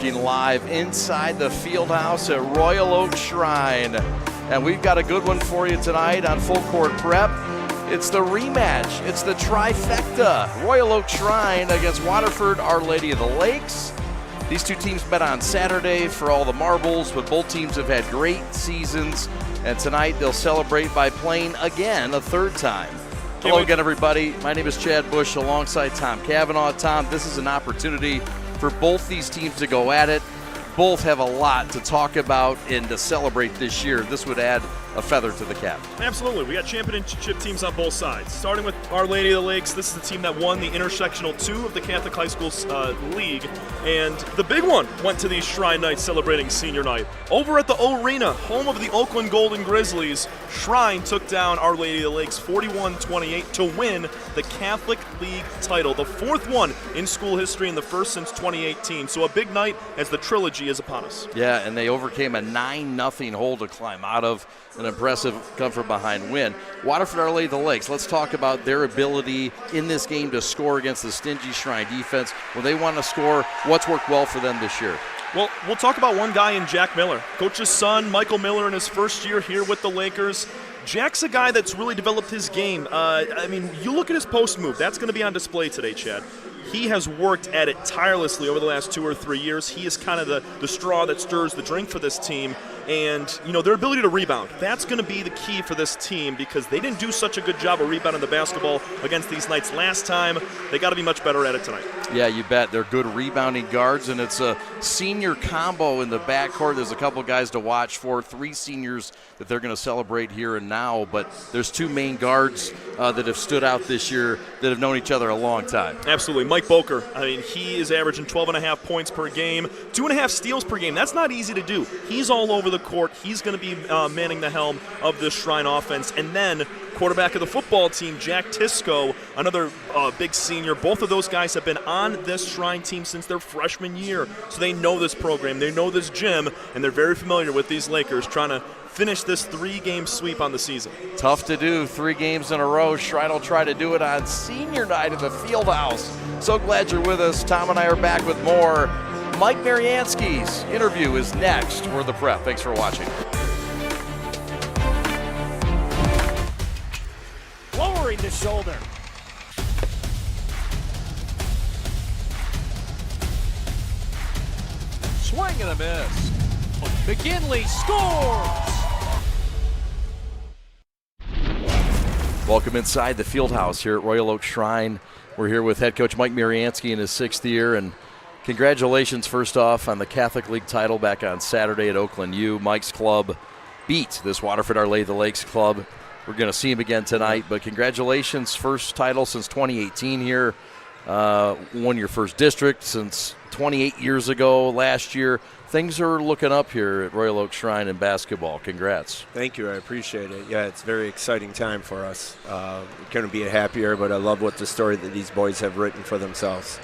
working live inside the field house at Royal Oak Shrine. And we've got a good one for you tonight on Full Court Prep. It's the rematch. It's the trifecta. Royal Oak Shrine against Waterford Our Lady of the Lakes. These two teams met on Saturday for all the marbles, but both teams have had great seasons. And tonight they'll celebrate by playing again a third time. Hello again, everybody. My name is Chad Bush alongside Tom Cavanaugh. Tom, this is an opportunity for both these teams to go at it. Both have a lot to talk about and to celebrate this year. This would add a feather to the cap. Absolutely. We got championship teams on both sides. Starting with Our Lady of the Lakes, this is the team that won the Intersectional 2 of the Catholic High School League. And the big one went to these Shrine Nights celebrating senior night. Over at the O-Arena, home of the Oakland Golden Grizzlies, Shrine took down Our Lady of the Lakes 41-28 to win the Catholic League title, the fourth one in school history and the first since 2018. So a big night as the trilogy is upon us. Yeah, and they overcame a 9-0 hole to climb out of. An impressive come-from-behind win. Waterford Our Lady of the Lakes, let's talk about their ability in this game to score against the stingy Shrine defense. When they want to score, what's worked well for them this year? Well, we'll talk about one guy in Jack Miller. Coach's son, Michael Miller, in his first year here with the Lakers. Jack's a guy that's really developed his game. You look at his post move. That's going to be on display today, Chad. He has worked at it tirelessly over the last 2 or 3 years. He is kind of the straw that stirs the drink for this team. And, their ability to rebound, that's going to be the key for this team because they didn't do such a good job of rebounding the basketball against these Knights last time. They got to be much better at it tonight. Yeah, you bet. They're good rebounding guards, and it's a senior combo in the backcourt. There's a couple guys to watch for, 3 seniors that they're going to celebrate here and now, but there's 2 main guards that have stood out this year that have known each other a long time. Absolutely. Mike Boker, he is averaging 12.5 points per game, 2.5 steals per game. That's not easy to do. He's all over the court. He's going to be manning the helm of this Shrine offense. And then quarterback of the football team, Jack Tisco, another big senior. Both of those guys have been on this Shrine team since their freshman year. So they know this program, they know this gym, and they're very familiar with these Lakers trying to finish this 3-game sweep on the season. Tough to do, 3 games in a row. Shrine will try to do it on senior night at the field house. So glad you're with us. Tom and I are back with more. Mike Mariansky's interview is next for the Prep. Thanks for watching. Lowering the shoulder. Swing and a miss. McGinley scores! Welcome inside the field house here at Royal Oak Shrine. We're here with head coach Mike Mariansky in his 6th year, and congratulations first off on the Catholic League title back on Saturday at Oakland U. Mike's club beat this Waterford Our Lady of the Lakes club. We're going to see him again tonight, but congratulations, first title since 2018 here. Won your first district since 28 years ago last year. Things are looking up here at Royal Oak Shrine in basketball. Congrats. Thank you. I appreciate it. Yeah, it's a very exciting time for us. Couldn't be happier, but I love what the story that these boys have written for themselves.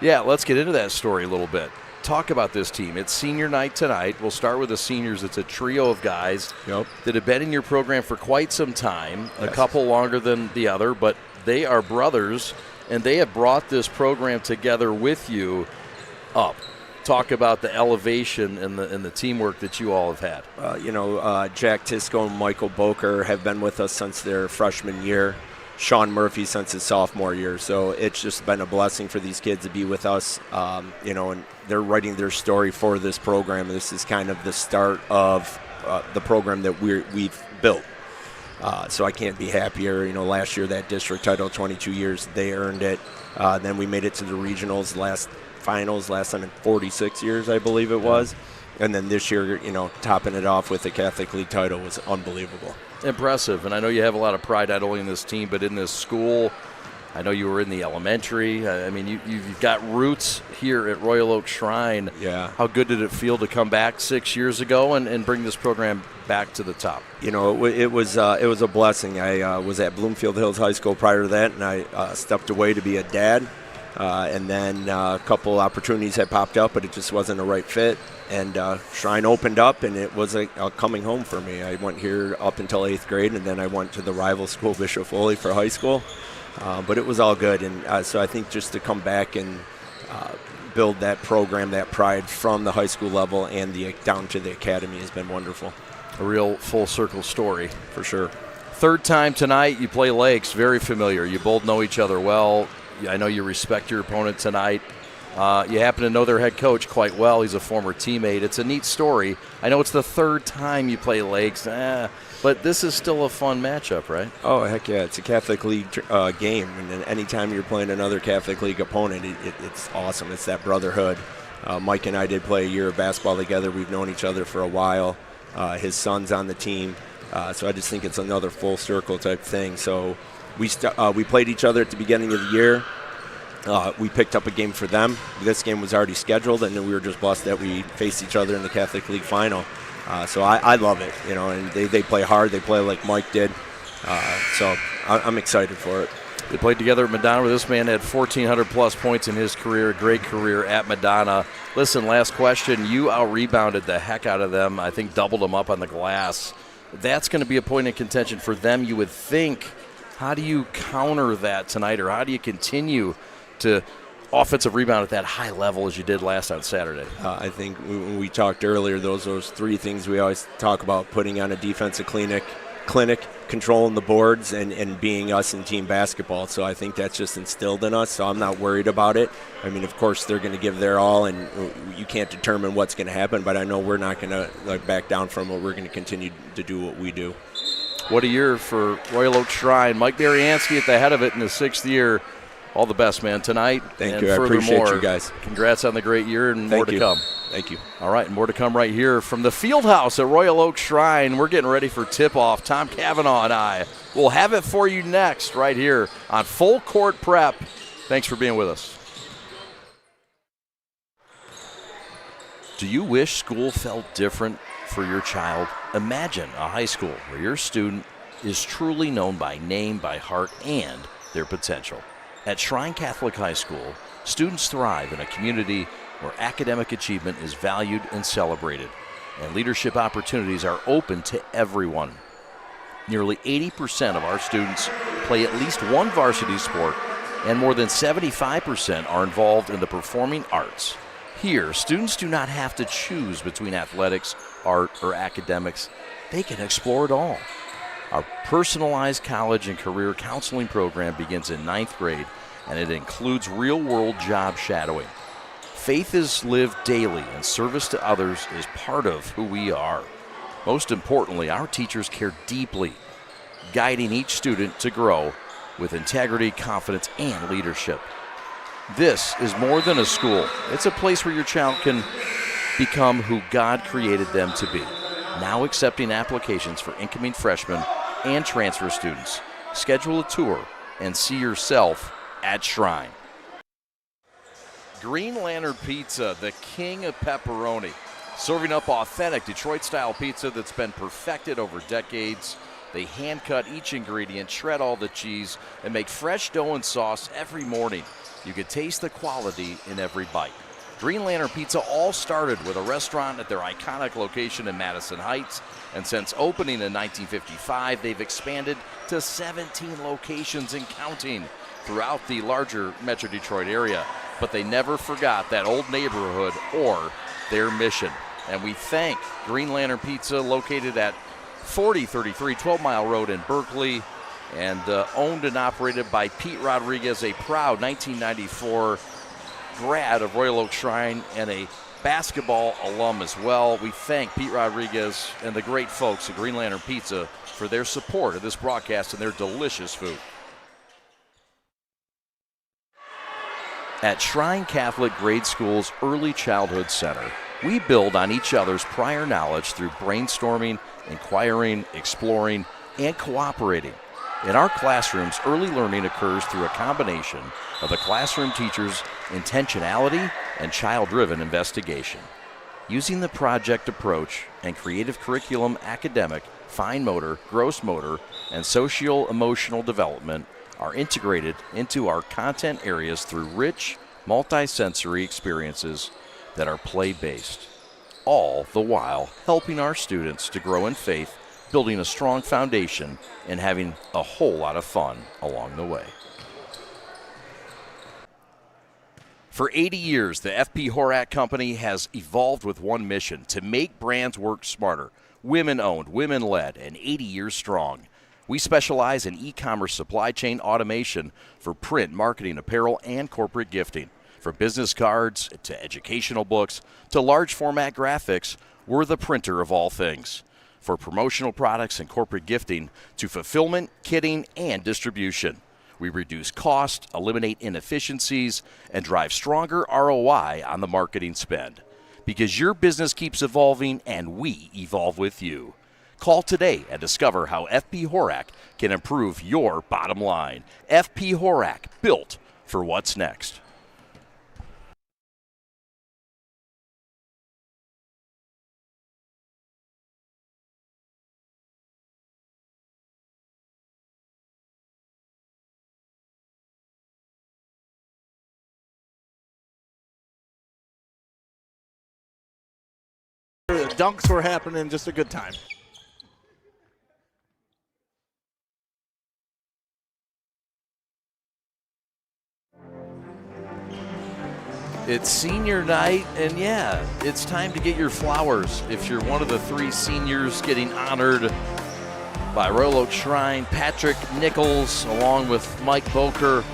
Yeah, let's get into that story a little bit. Talk about this team. It's senior night tonight. We'll start with the seniors. It's a trio of guys that have been in your program for quite some time, a couple longer than the other, but they are brothers, and they have brought this program together with you up. Talk about the elevation and the teamwork that you all have had. Jack Tisco and Michael Boker have been with us since their freshman year. Sean Murphy since his sophomore year. So it's just been a blessing for these kids to be with us, and they're writing their story for this program. This is kind of the start of the program that we've built. So I can't be happier. Last year that district title, 22 years, they earned it. Then we made it to the regionals last time in 46 years, I believe it was. And then this year, topping it off with the Catholic League title was unbelievable. Impressive. And I know you have a lot of pride not only in this team, but in this school. I know you were in the elementary. You've got roots here at Royal Oak Shrine. Yeah. How good did it feel to come back 6 years ago and bring this program back to the top? It was a blessing. I was at Bloomfield Hills High School prior to that, and I stepped away to be a dad. And then a couple opportunities had popped up, but it just wasn't a right fit. And Shrine opened up, and it was a coming home for me. I went here up until 8th grade, and then I went to the rival school, Bishop Foley, for high school. But it was all good. And so I think just to come back and build that program, that pride from the high school level and down to the academy has been wonderful. A real full circle story. For sure. Third time tonight, you play Lakes, very familiar. You both know each other well. I know you respect your opponent tonight. You happen to know their head coach quite well. He's a former teammate. It's a neat story. I know it's the third time you play Lakes, but this is still a fun matchup, right? Oh, heck yeah. It's a Catholic League game, and anytime you're playing another Catholic League opponent, it's awesome. It's that brotherhood. Mike and I did play a year of basketball together. We've known each other for a while. His son's on the team, so I just think it's another full circle type thing. So we played each other at the beginning of the year. We picked up a game for them. This game was already scheduled, and then we were just blessed that we faced each other in the Catholic League final. So I love it, and they play hard. They play like Mike did. So I'm excited for it. They played together at Madonna, where this man had 1,400-plus points in his career, a great career at Madonna. Listen, last question. You out-rebounded the heck out of them. I think doubled them up on the glass. That's going to be a point in contention for them, you would think. How do you counter that tonight, or how do you continue to offensive rebound at that high level as you did last on Saturday? I think when we talked earlier, those three things we always talk about: putting on a defensive clinic, controlling the boards, and being us in team basketball. So I think that's just instilled in us, so I'm not worried about it. I mean, of course, they're going to give their all, and you can't determine what's going to happen, but I know we're not going to back down from it. We're going to continue to do what we do. What a year for Royal Oak Shrine. Mike Mariansky at the head of it in his 6th year. All the best, man, tonight. Thank you. I appreciate you guys. Congrats on the great year, and more to come. Thank you. All right, and more to come right here from the field house at Royal Oak Shrine. We're getting ready for tip-off. Tom Cavanaugh and I will have it for you next right here on Full Court Prep. Thanks for being with us. Do you wish school felt different for your child? Imagine a high school where your student is truly known by name, by heart, and their potential. At Shrine Catholic High School, students thrive in a community where academic achievement is valued and celebrated, and leadership opportunities are open to everyone. Nearly 80% of our students play at least one varsity sport, and more than 75% are involved in the performing arts. Here, students do not have to choose between athletics, art, or academics. They can explore it all. Our personalized college and career counseling program begins in 9th grade, and it includes real-world job shadowing. Faith is lived daily, and service to others is part of who we are. Most importantly, our teachers care deeply, guiding each student to grow with integrity, confidence, and leadership. This is more than a school. It's a place where your child can become who God created them to be. Now accepting applications for incoming freshmen and transfer students. Schedule a tour and see yourself at Shrine. Green Lantern Pizza, the king of pepperoni. Serving up authentic Detroit-style pizza that's been perfected over decades. They hand-cut each ingredient, shred all the cheese, and make fresh dough and sauce every morning. You can taste the quality in every bite. Green Lantern Pizza all started with a restaurant at their iconic location in Madison Heights, and since opening in 1955, they've expanded to 17 locations and counting throughout the larger Metro Detroit area. But they never forgot that old neighborhood or their mission. And we thank Green Lantern Pizza, located at 4033 12 Mile Road in Berkeley, and owned and operated by Pete Rodriguez, a proud 1994 grad of Royal Oak Shrine and a basketball alum as well. We thank Pete Rodriguez and the great folks at Green Lantern Pizza for their support of this broadcast and their delicious food. At Shrine Catholic Grade School's Early Childhood Center, we build on each other's prior knowledge through brainstorming, inquiring, exploring, and cooperating. In our classrooms, early learning occurs through a combination of the classroom teacher's intentionality and child-driven investigation. Using the project approach and creative curriculum, academic, fine motor, gross motor, and socio-emotional development are integrated into our content areas through rich, multi-sensory experiences that are play-based, all the while helping our students to grow in faith, building a strong foundation, and having a whole lot of fun along the way. For 80 years, the F.P. Horak Company has evolved with one mission: to make brands work smarter. Women-owned, women-led, and 80 years strong. We specialize in e-commerce supply chain automation for print, marketing, apparel, and corporate gifting. From business cards to educational books to large format graphics, we're the printer of all things. For promotional products and corporate gifting to fulfillment, kitting, and distribution. We reduce cost, eliminate inefficiencies, and drive stronger ROI on the marketing spend. Because your business keeps evolving and we evolve with you. Call today and discover how F.P. Horak can improve your bottom line. F.P. Horak, built for what's next. The dunks were happening, just a good time. It's senior night, and yeah, it's time to get your flowers. If you're one of the 3 seniors getting honored by Royal Oak Shrine, Patrick Nichols, along with Mike Boker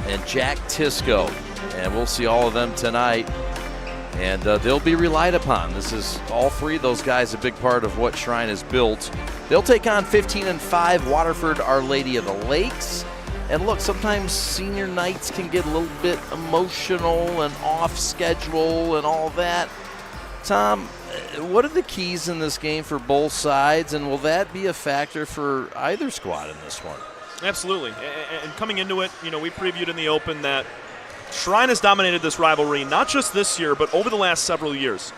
and Jack Tisco. And we'll see all of them tonight. And they'll be relied upon. This is all 3 of those guys, a big part of what Shrine has built. They'll take on 15-5 Waterford Our Lady of the Lakes. And look, sometimes senior nights can get a little bit emotional and off schedule and all that. Tom, what are the keys in this game for both sides, and will that be a factor for either squad in this one? Absolutely. And coming into it, we previewed in the open that Shrine has dominated this rivalry, not just this year, but over the last several years.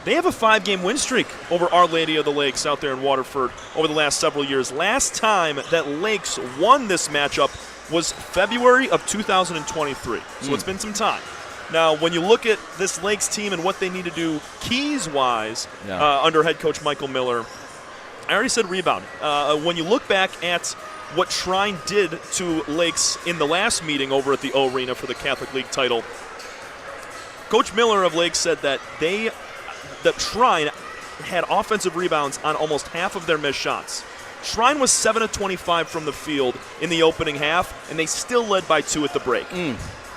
They have a 5-game win streak over Our Lady of the Lakes out there in Waterford over the last several years. Last time that Lakes won this matchup was February of 2023, so it's been some time. Now, when you look at this Lakes team and what they need to do keys-wise under head coach Michael Miller, I already said rebound. When you look back at what Shrine did to Lakes in the last meeting over at the O Arena for the Catholic League title, Coach Miller of Lakes said that Shrine had offensive rebounds on almost half of their missed shots. Shrine was 7 of 25 from the field in the opening half, and they still led by 2 at the break.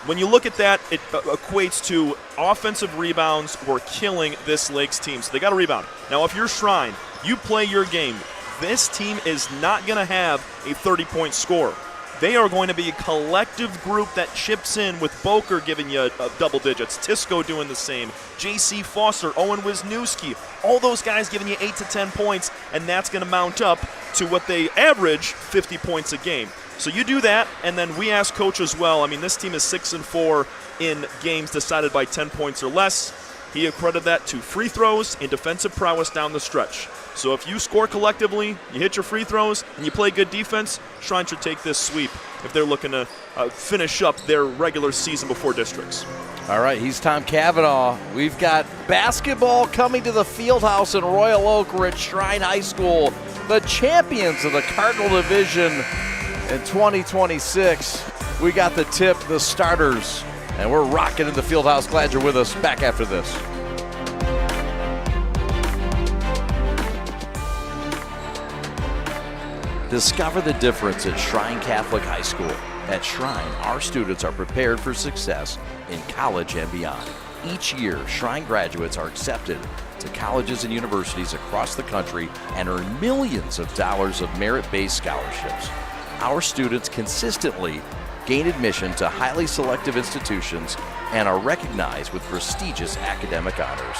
When you look at that, it equates to offensive rebounds were killing this Lakes team, so they got to rebound. Now, if you're Shrine, you play your game. This team is not going to have a 30-point score. They are going to be a collective group that chips in, with Boker giving you double digits, Tisco doing the same, J.C. Foster, Owen Wisniewski, all those guys giving you 8 to 10 points, and that's going to mount up to what they average, 50 points a game. So you do that, and then we ask coach as well. I mean, this team is 6-4 in games decided by 10 points or less. He accredited that to free throws and defensive prowess down the stretch. So if you score collectively, you hit your free throws, and you play good defense, Shrine should take this sweep if they're looking to finish up their regular season before districts. All right, he's Tom Cavanaugh. We've got basketball coming to the Fieldhouse in Royal Oak. We're at Shrine High School, the champions of the Cardinal Division in 2026. We got the tip, the starters, and we're rocking in the Fieldhouse. Glad you're with us. Back after this. Discover the difference at Shrine Catholic High School. At Shrine, our students are prepared for success in college and beyond. Each year, Shrine graduates are accepted to colleges and universities across the country and earn millions of dollars of merit-based scholarships. Our students consistently gain admission to highly selective institutions and are recognized with prestigious academic honors.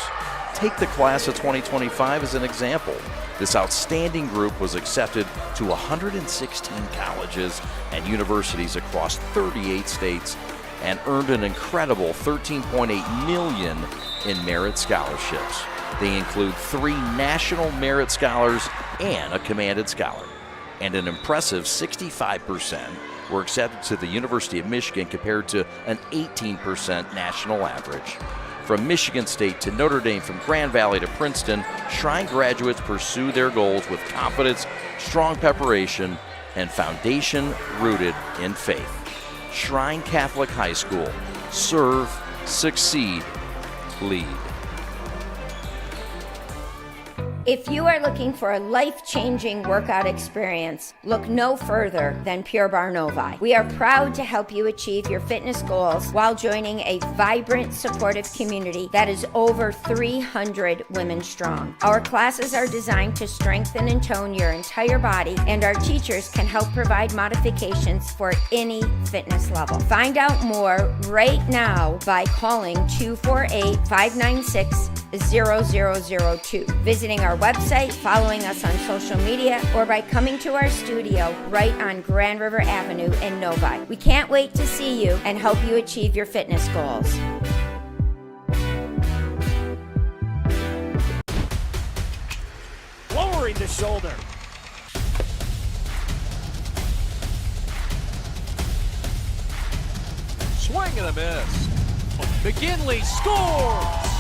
Take the class of 2025 as an example. This outstanding group was accepted to 116 colleges and universities across 38 states and earned an incredible $13.8 million in merit scholarships. They include 3 National Merit Scholars and a Commanded Scholar. And an impressive 65% were accepted to the University of Michigan compared to an 18% national average. From Michigan State to Notre Dame, from Grand Valley to Princeton, Shrine graduates pursue their goals with confidence, strong preparation, and foundation rooted in faith. Shrine Catholic High School. Serve succeed, lead. If you are looking for a life-changing workout experience, look no further than Pure Barre Novi. We are proud to help you achieve your fitness goals while joining a vibrant, supportive community that is over 300 women strong. Our classes are designed to strengthen and tone your entire body, and our teachers can help provide modifications for any fitness level. Find out more right now by calling 248-596-0002, visiting our website, following us on social media, or by coming to our studio right on Grand River Avenue in Novi. We can't wait to see you and help you achieve your fitness goals. Lowering the shoulder. Swing and a miss. McGinley scores!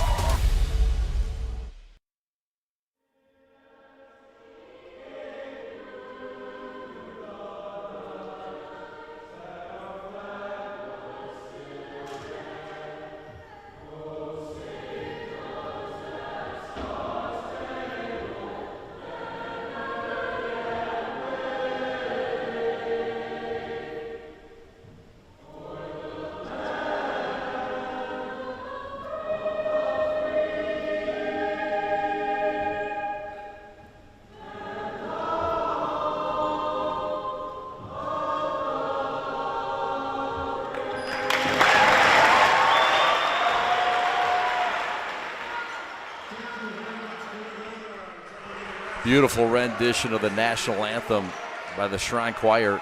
Beautiful rendition of the national anthem by the Shrine Choir.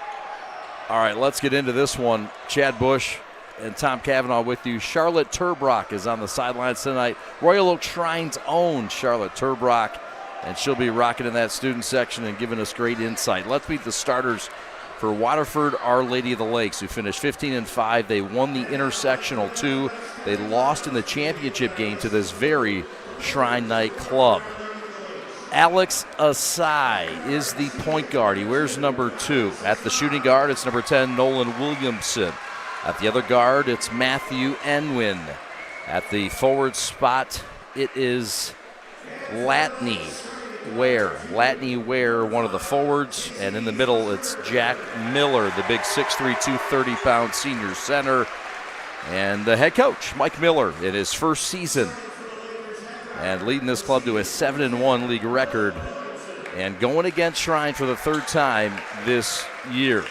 All right, let's get into this one. Chad Bush and Tom Cavanaugh with you. Charlotte Turbrock is on the sidelines tonight. Royal Oak Shrine's own Charlotte Turbrock, and she'll be rocking in that student section and giving us great insight. Let's meet the starters for Waterford Our Lady of the Lakes, who finished 15-5. They won the intersectional 2. They lost in the championship game to this very Shrine Night club. Alex Asai is the point guard. He wears number 2. At the shooting guard, it's number 10, Nolan Williamson. At the other guard, it's Matthew Enwin. At the forward spot, it is Latney Ware. Latney Ware, one of the forwards. And in the middle, it's Jack Miller, the big 6'3", 230-pound senior center. And the head coach, Mike Miller, in his first season, and leading this club to a 7-1 league record, and going against Shrine for the third time this year.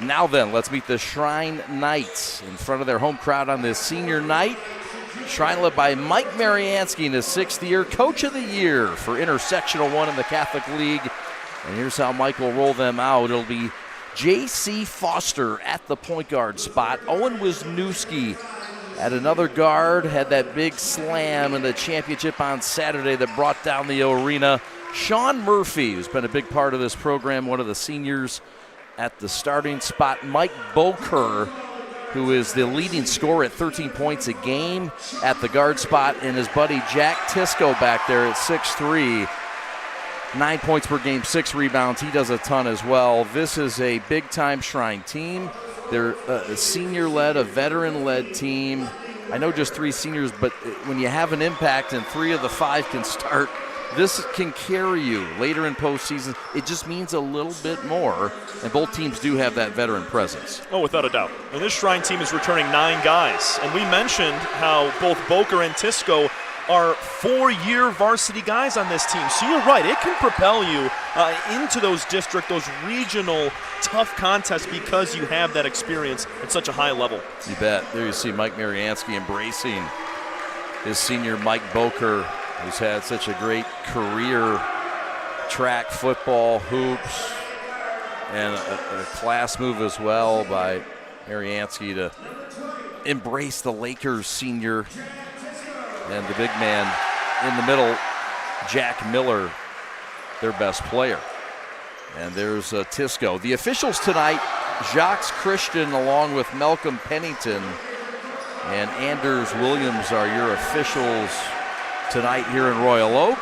Now then, let's meet the Shrine Knights in front of their home crowd on this senior night. Shrine led by Mike Mariansky in his 6th year, Coach of the Year for Intersectional 1 in the Catholic League. And here's how Mike will roll them out. It'll be J.C. Foster at the point guard spot. Owen Wisniewski at another guard, had that big slam in the championship on Saturday that brought down the arena. Sean Murphy, who's been a big part of this program, one of the seniors at the starting spot. Mike Boker, who is the leading scorer at 13 points a game at the guard spot, and his buddy Jack Tisco back there at 6'3", 9 points per game, 6 rebounds. He does a ton as well. This is a big-time Shrine team. They're a senior-led, a veteran-led team. I know just 3 seniors, but when you have an impact and 3 of the 5 can start, this can carry you later in postseason. It just means a little bit more, and both teams do have that veteran presence. Oh, without a doubt. And this Shrine team is returning 9 guys. And we mentioned how both Boker and Tisco are 4-year varsity guys on this team. So you're right, it can propel you into those district, those regional tough contests because you have that experience at such a high level. You bet. There you see Mike Mariansky embracing his senior Mike Boker, who's had such a great career, track, football, hoops, and a class move as well by Mariansky to embrace the Lakers senior. And the big man in the middle, Jack Miller, their best player. And there's Tisco. The officials tonight, Jacques Christian along with Malcolm Pennington and Anders Williams are your officials tonight here in Royal Oak.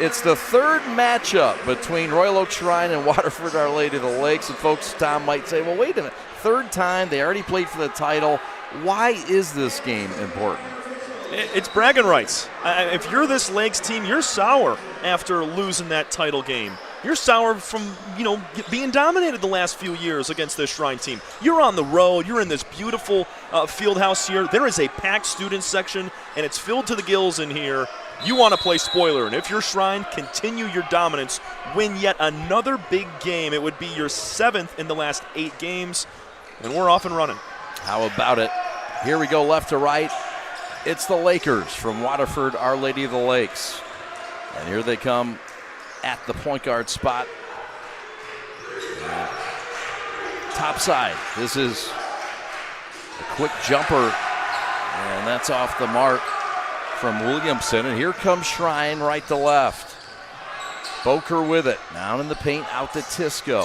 It's the third matchup between Royal Oak Shrine and Waterford Our Lady of the Lakes. And folks, Tom might say, well, wait a minute. Third time, they already played for the title. Why is this game important? It's bragging rights. If you're this Lakes team, you're sour after losing that title game. You're sour from, being dominated the last few years against this Shrine team. You're on the road. You're in this beautiful field house here. There is a packed student section, and it's filled to the gills in here. You want to play spoiler, and if you're Shrine, continue your dominance. Win yet another big game. It would be your 7th in the last 8 games, and we're off and running. How about it? Here we go left to right. It's the Lakers from Waterford, Our Lady of the Lakes. And here they come at the point guard spot. Top side. This is a quick jumper, and that's off the mark from Williamson. And here comes Shrine right to left. Boker with it. Down in the paint, out to Tisco.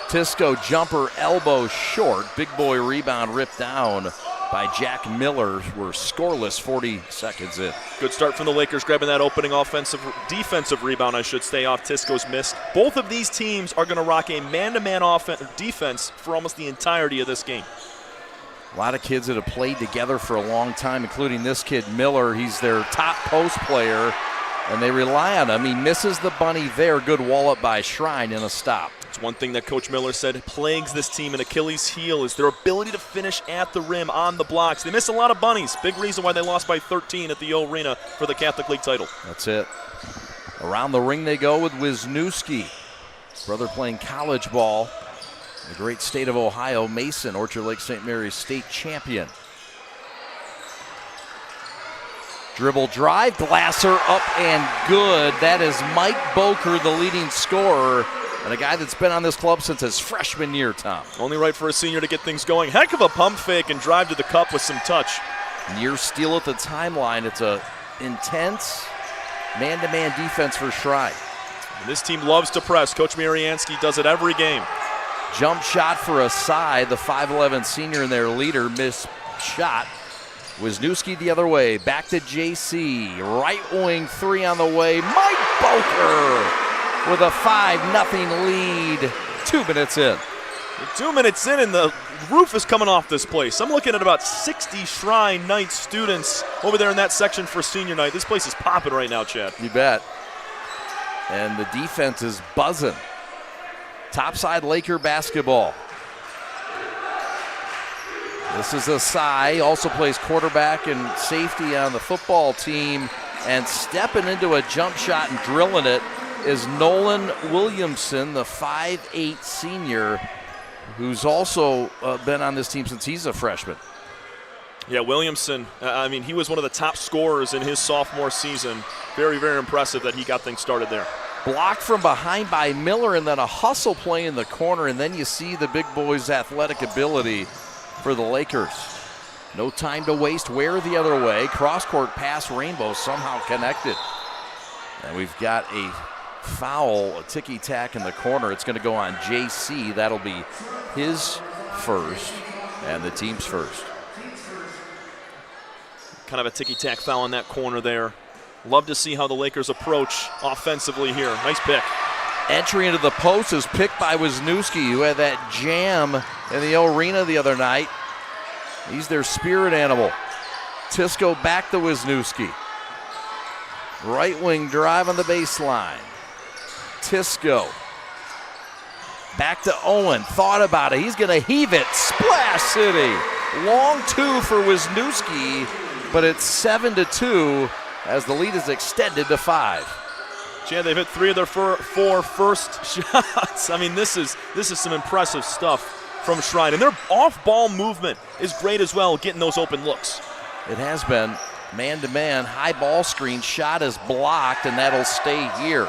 Tisco jumper, elbow short. Big boy rebound ripped down by Jack Miller. We're scoreless 40 seconds in. Good start from the Lakers, grabbing that opening defensive rebound, I should stay off Tisco's miss. Both of these teams are going to rock a man-to-man defense for almost the entirety of this game. A lot of kids that have played together for a long time, including this kid, Miller. He's their top post player, and they rely on him. He misses the bunny there. Good wall-up by Shrine and a stop. It's one thing that Coach Miller said plagues this team, an Achilles heel, is their ability to finish at the rim on the blocks. They miss a lot of bunnies. Big reason why they lost by 13 at the O Arena for the Catholic League title. That's it. Around the ring they go with Wisniewski. Brother playing college ball in the great state of Ohio. Mason, Orchard Lake St. Mary's state champion. Dribble drive, Glasser up and good. That is Mike Boker, the leading scorer, and a guy that's been on this club since his freshman year, Tom. Only right for a senior to get things going. Heck of a pump fake and drive to the cup with some touch. Near steal at the timeline. It's a intense man-to-man defense for Shrine. And this team loves to press. Coach Mariansky does it every game. Jump shot for a side. The 5'11 senior and their leader missed shot. Wisniewski the other way. Back to JC. Right wing three on the way. Mike Boker with a 5-0 lead. 2 minutes in. 2 minutes in, and the roof is coming off this place. I'm looking at about 60 Shrine Knight students over there in that section for senior night. This place is popping right now, Chad. You bet. And the defense is buzzing. Topside Laker basketball. This is Asai, also plays quarterback and safety on the football team, and stepping into a jump shot and drilling it is Nolan Williamson, the 5'8 senior, who's also been on this team since he's a freshman. Yeah, Williamson, he was one of the top scorers in his sophomore season. Very, very impressive that he got things started there. Blocked from behind by Miller, and then a hustle play in the corner, and then you see the big boy's athletic ability for the Lakers. No time to waste. Ware the other way. Cross-court pass, Rainbow somehow connected. And we've got a foul, a ticky-tack in the corner. It's going to go on JC. That'll be his first and the team's first. Kind of a ticky-tack foul in that corner there. Love to see how the Lakers approach offensively here. Nice pick. Entry into the post is picked by Wisniewski, who had that jam in the arena the other night. He's their spirit animal. Tisco back to Wisniewski. Right wing drive on the baseline. Tisco. Back to Owen. Thought about it. He's going to heave it. Splash City. Long two for Wisniewski, but it's 7-2 as the lead is extended to 5. Chad, they've hit 3 of their 4 first shots. This is some impressive stuff from Shrine. And their off-ball movement is great as well, getting those open looks. It has been man-to-man, high ball screen, shot is blocked, and that'll stay here.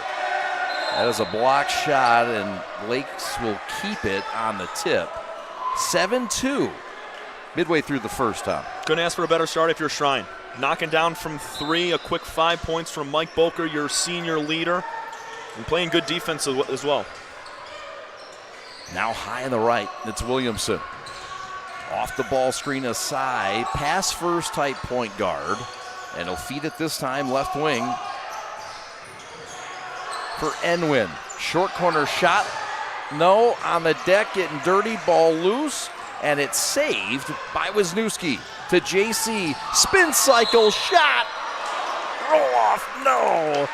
That is a blocked shot, and Lakes will keep it on the tip. 7-2, midway through the first time. Couldn't ask for a better start if you're Shrine. Knocking down from 3, a quick 5 points from Mike Boker, your senior leader, and playing good defense as well. Now high on the right, it's Williamson. Off the ball screen aside, pass first type point guard, and he'll feed it this time left wing for Enwin. Short corner shot, no, on the deck, getting dirty, ball loose. and it's saved by Wisniewski to JC. Spin cycle shot. Roll off, no.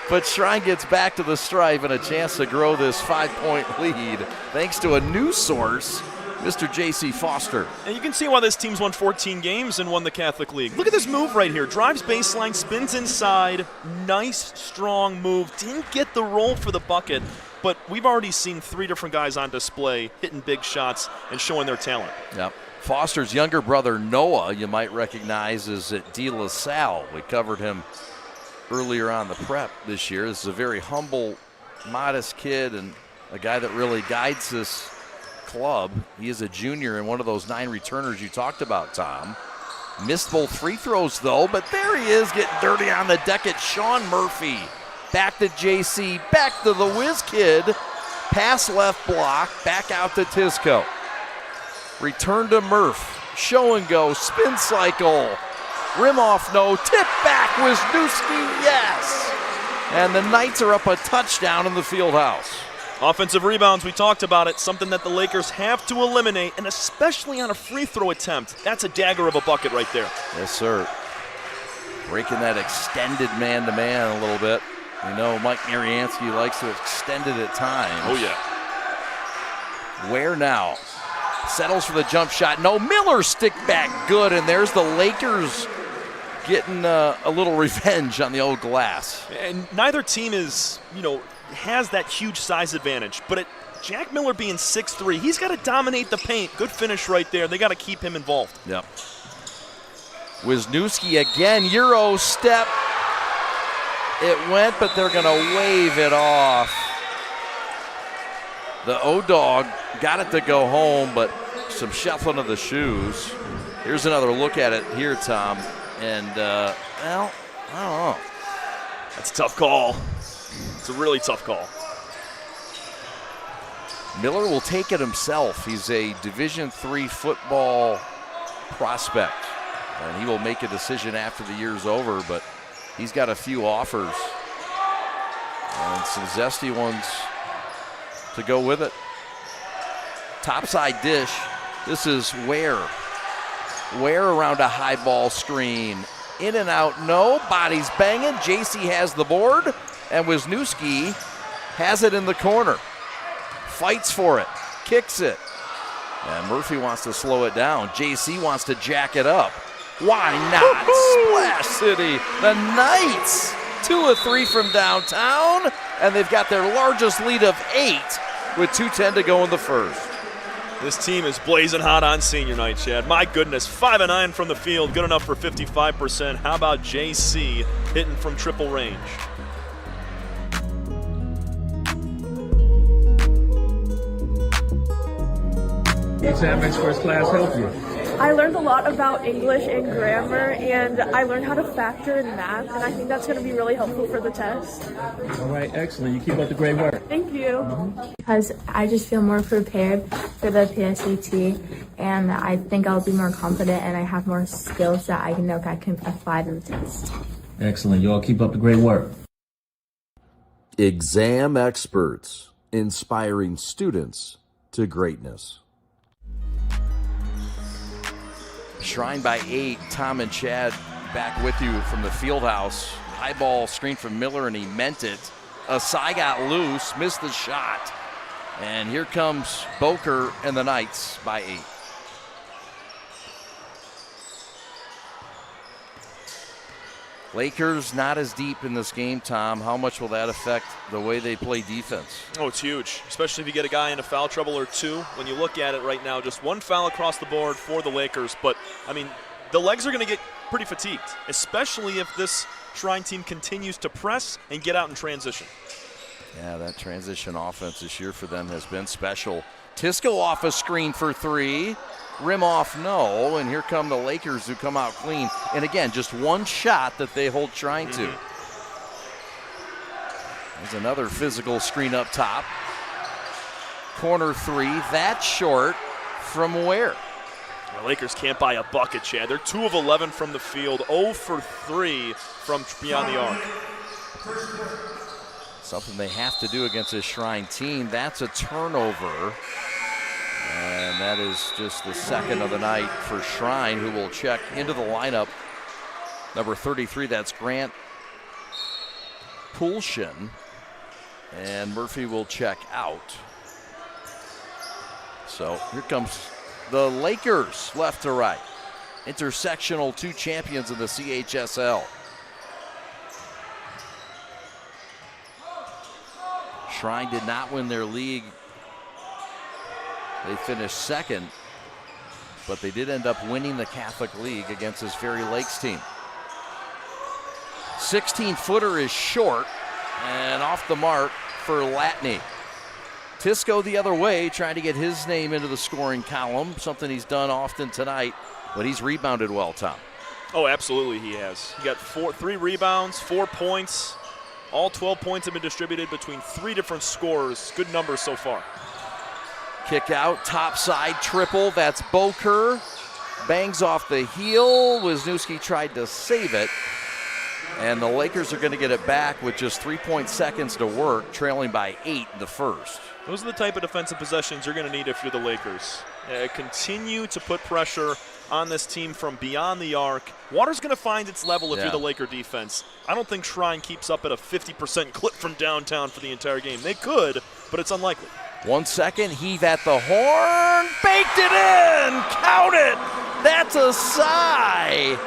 But Shrine gets back to the stripe and a chance to grow this 5-point lead thanks to a new source, Mr. J.C. Foster. And you can see why this team's won 14 games and won the Catholic League. Look at this move right here. Drives baseline, spins inside. Nice, strong move. Didn't get the roll for the bucket, but we've already seen 3 different guys on display hitting big shots and showing their talent. Yep. Foster's younger brother, Noah, you might recognize, is at De La Salle. We covered him earlier on the prep this year. This is a very humble, modest kid and a guy that really guides this club. He is a junior and one of those 9 returners you talked about, Tom. Missed both free throws, though, but there he is getting dirty on the deck at Sean Murphy. Back to JC, back to the whiz kid. Pass left block, back out to Tisco. Return to Murph. Show and go, spin cycle. Rim off, no. Tip back, Wisniewski, yes. And the Knights are up a touchdown in the field house. Offensive rebounds, we talked about it, something that the Lakers have to eliminate, and especially on a free throw attempt. That's a dagger of a bucket right there. Yes, sir. Breaking that extended man-to-man a little bit. You know, Mike Mariansky likes to extend it at times. Oh, yeah. Where now? Settles for the jump shot. No, Miller stick back good, and there's the Lakers getting a little revenge on the old glass. And neither team is, has that huge size advantage. But Jack Miller being 6'3", he's got to dominate the paint. Good finish right there. They got to keep him involved. Yep. Wisniewski again, Euro step. It went, but they're going to wave it off. The O-Dog got it to go home, but some shuffling of the shoes. Here's another look at it here, Tom. And, well, I don't know. That's a tough call. It's a really tough call. Miller will take it himself. He's a Division III football prospect, and he will make a decision after the year's over, but he's got a few offers and some zesty ones to go with it. Topside dish. This is Ware around a high ball screen. In and out, no. Bodies banging. JC has the board, and Wisniewski has it in the corner. Fights for it. Kicks it. And Murphy wants to slow it down. JC wants to jack it up. Why not? Splash City. The Knights. 2 of 3 from downtown, and they've got their largest lead of 8 with 2:10 to go in the first. This team is blazing hot on senior night, Chad. My goodness, 5 of 9 from the field, good enough for 55%. How about JC hitting from triple range? Exam Experts class help you? I learned a lot about English and grammar, and I learned how to factor in math, and I think that's going to be really helpful for the test. All right, excellent. You keep up the great work. Thank you. Because I just feel more prepared for the PSAT, and I think I'll be more confident, and I have more skills that I know I can apply to the test. Excellent. You all keep up the great work. Exam Experts, inspiring students to greatness. Shrine by 8. Tom and Chad back with you from the field house. High ball screen from Miller, and he meant it. Asai got loose, missed the shot. And here comes Boker and the Knights by 8. Lakers not as deep in this game, Tom. How much will that affect the way they play defense? Oh, it's huge, especially if you get a guy into foul trouble or 2. When you look at it right now, just 1 foul across the board for the Lakers. But, I mean, the legs are going to get pretty fatigued, especially if this Shrine team continues to press and get out in transition. Yeah, that transition offense this year for them has been special. Tisco off a screen for 3. Rim off, no, and here come the Lakers who come out clean. And again, just 1 shot that they hold Shrine to. There's another physical screen up top. Corner 3, that's short from Ware. The Lakers can't buy a bucket, Chad. They're 2 of 11 from the field, 0 for 3 from beyond the arc. Something they have to do against this Shrine team. That's a turnover. And that is just the second of the night for Shrine, who will check into the lineup. Number 33, that's Grant Poulshin. And Murphy will check out. So here comes the Lakers, left to right. Intersectional 2 champions in the CHSL. Shrine did not win their league. They finished second, but they did end up winning the Catholic League against this Ferry Lakes team. 16-footer is short and off the mark for Latney. Tisco the other way, trying to get his name into the scoring column, something he's done often tonight, but he's rebounded well, Tom. Oh, absolutely he has. He got 3 rebounds, 4 points. All 12 points have been distributed between 3 different scorers. Good numbers so far. Kick out, top side triple. That's Boker. Bangs off the heel. Wisniewski tried to save it. And the Lakers are going to get it back with just 3 seconds to work, trailing by 8 in the first. Those are the type of defensive possessions you're going to need if you're the Lakers. Continue to put pressure on this team from beyond the arc. Water's going to find its level if you're the Laker defense. I don't think Shrine keeps up at a 50% clip from downtown for the entire game. They could, but it's unlikely. 1 second, heave at the horn, baked it in, count it. That's Asai.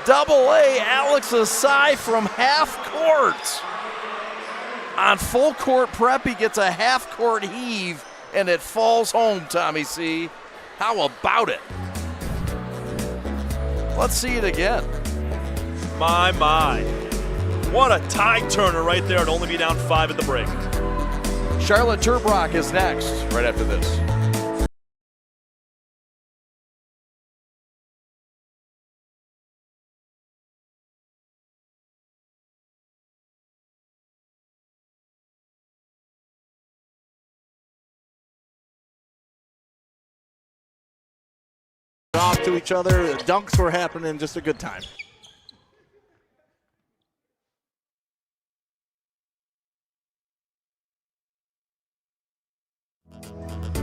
Double-A Alex Asai from half court. On full court prep, he gets a half court heave, and it falls home, Tommy C. How about it? Let's see it again. My. What a tide turner right there to only be down 5 at the break. Charlotte Turbrock is next, right after this. Off to each other. The dunks were happening. Just a good time.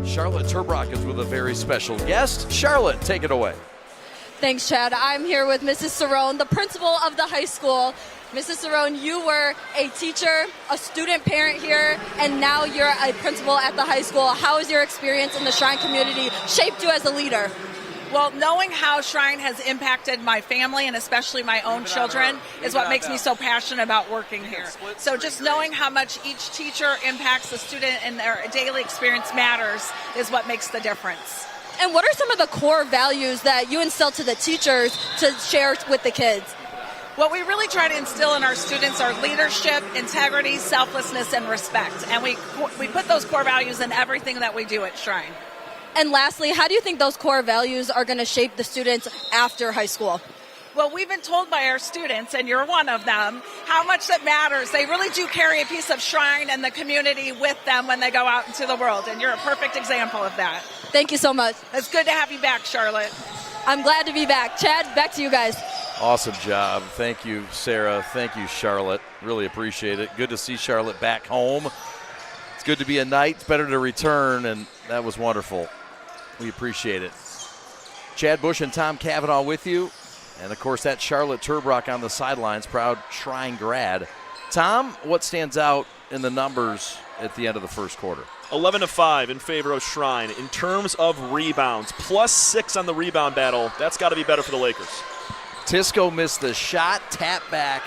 Charlotte Turbrock is with a very special guest. Charlotte, take it away. Thanks, Chad. I'm here with Mrs. Cerrone, the principal of the high school. Mrs. Cerrone, you were a teacher, a student parent here, and now you're a principal at the high school. How has your experience in the Shrine community shaped you as a leader? Well, knowing how Shrine has impacted my family and especially my own children is what makes me so passionate about working here. So just knowing how much each teacher impacts the student and their daily experience matters is what makes the difference. And what are some of the core values that you instill to the teachers to share with the kids? What we really try to instill in our students are leadership, integrity, selflessness, and respect. And we put those core values in everything that we do at Shrine. And lastly, how do you think those core values are going to shape the students after high school? Well, we've been told by our students, and you're one of them, how much that matters. They really do carry a piece of Shrine and the community with them when they go out into the world, and you're a perfect example of that. Thank you so much. It's good to have you back, Charlotte. I'm glad to be back. Chad, back to you guys. Awesome job. Thank you, Sarah. Thank you, Charlotte. Really appreciate it. Good to see Charlotte back home. It's good to be a night. It's better to return, and that was wonderful. We appreciate it. Chad Bush and Tom Cavanaugh with you. And, of course, that's Charlotte Turbrock on the sidelines, proud Shrine grad. Tom, what stands out in the numbers at the end of the first quarter? 11-5 in favor of Shrine. In terms of rebounds, +6 on the rebound battle. That's got to be better for the Lakers. Tisco missed the shot, tap back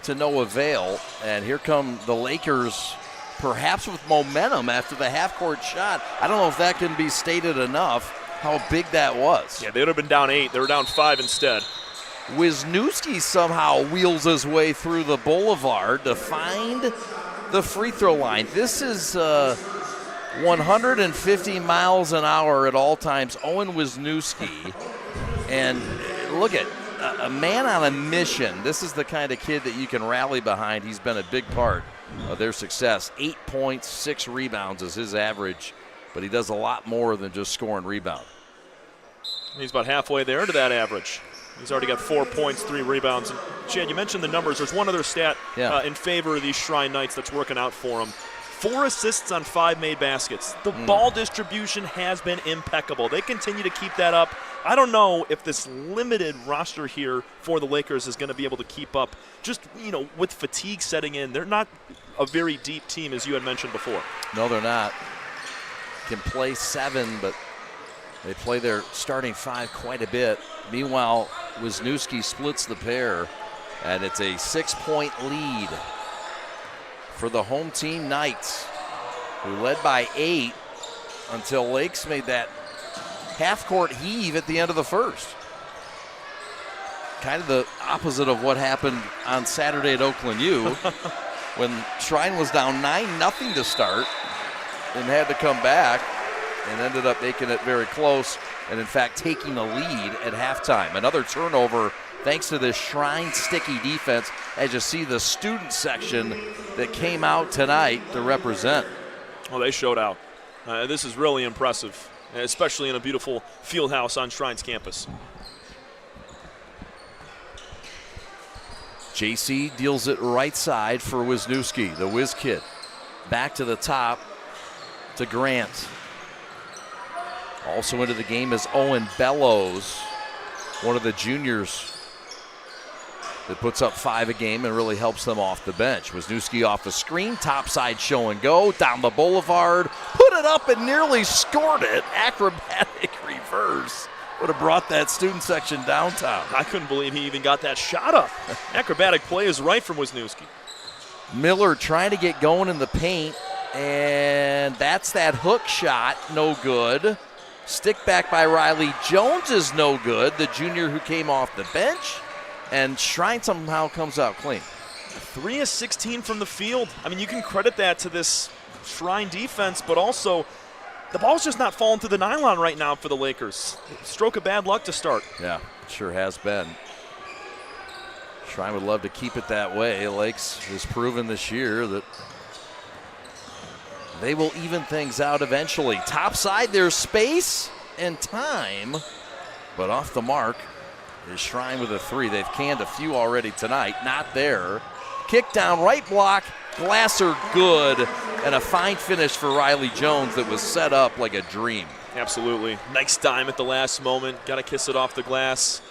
to no avail. And here come the Lakers, perhaps with momentum after the half-court shot. I don't know if that can be stated enough how big that was. Yeah, they would have been down 8. They were down 5 instead. Wisniewski somehow wheels his way through the boulevard to find the free throw line. This is 150 miles an hour at all times. Owen Wisniewski. And look at a man on a mission. This is the kind of kid that you can rally behind. He's been a big part of their success. 8 points, 6 rebounds is his average, but he does a lot more than just score and rebound. He's about halfway there to that average. He's already got 4 points, 3 rebounds. And Chad, you mentioned the numbers. There's one other stat in favor of these Shrine Knights that's working out for him. 4 assists on 5 made baskets. The ball distribution has been impeccable. They continue to keep that up. I don't know if this limited roster here for the Lakers is going to be able to keep up. Just, with fatigue setting in, they're not a very deep team, as you had mentioned before. No, they're not. Can play 7, but they play their starting 5 quite a bit. Meanwhile, Wisniewski splits the pair, and it's a 6-point lead for the home team Knights, who led by 8 until Lakes made that half-court heave at the end of the first. Kind of the opposite of what happened on Saturday at Oakland U when Shrine was down 9-0 to start and had to come back and ended up making it very close and, in fact, taking the lead at halftime. Another turnover thanks to this Shrine sticky defense, as you see the student section that came out tonight to represent. Well, they showed out. This is really impressive, especially in a beautiful field house on Shrine's campus. JC deals it right side for Wisniewski, the whiz kid. Back to the top to Grant. Also into the game is Owen Bellows, one of the juniors that puts up 5 a game and really helps them off the bench. Wisniewski off the screen, topside show and go, down the boulevard, put it up and nearly scored it. Acrobatic reverse. Would have brought that student section downtown. I couldn't believe he even got that shot up. Acrobatic play is right from Wisniewski. Miller trying to get going in the paint, and that's that hook shot, no good. Stick back by Riley Jones is no good, the junior who came off the bench, and Shrine somehow comes out clean. 3 of 16 from the field. I mean, you can credit that to this Shrine defense, but also the ball's just not falling through the nylon right now for the Lakers. Stroke of bad luck to start. Yeah, sure has been. Shrine would love to keep it that way. Lakes has proven this year that they will even things out eventually. Top side, there's space and time, but off the mark is Shrine with a 3. They've canned a few already tonight. Not there. Kick down, right block, Glasser good, and a fine finish for Riley Jones that was set up like a dream. Absolutely. Nice dime at the last moment. Got to kiss it off the glass.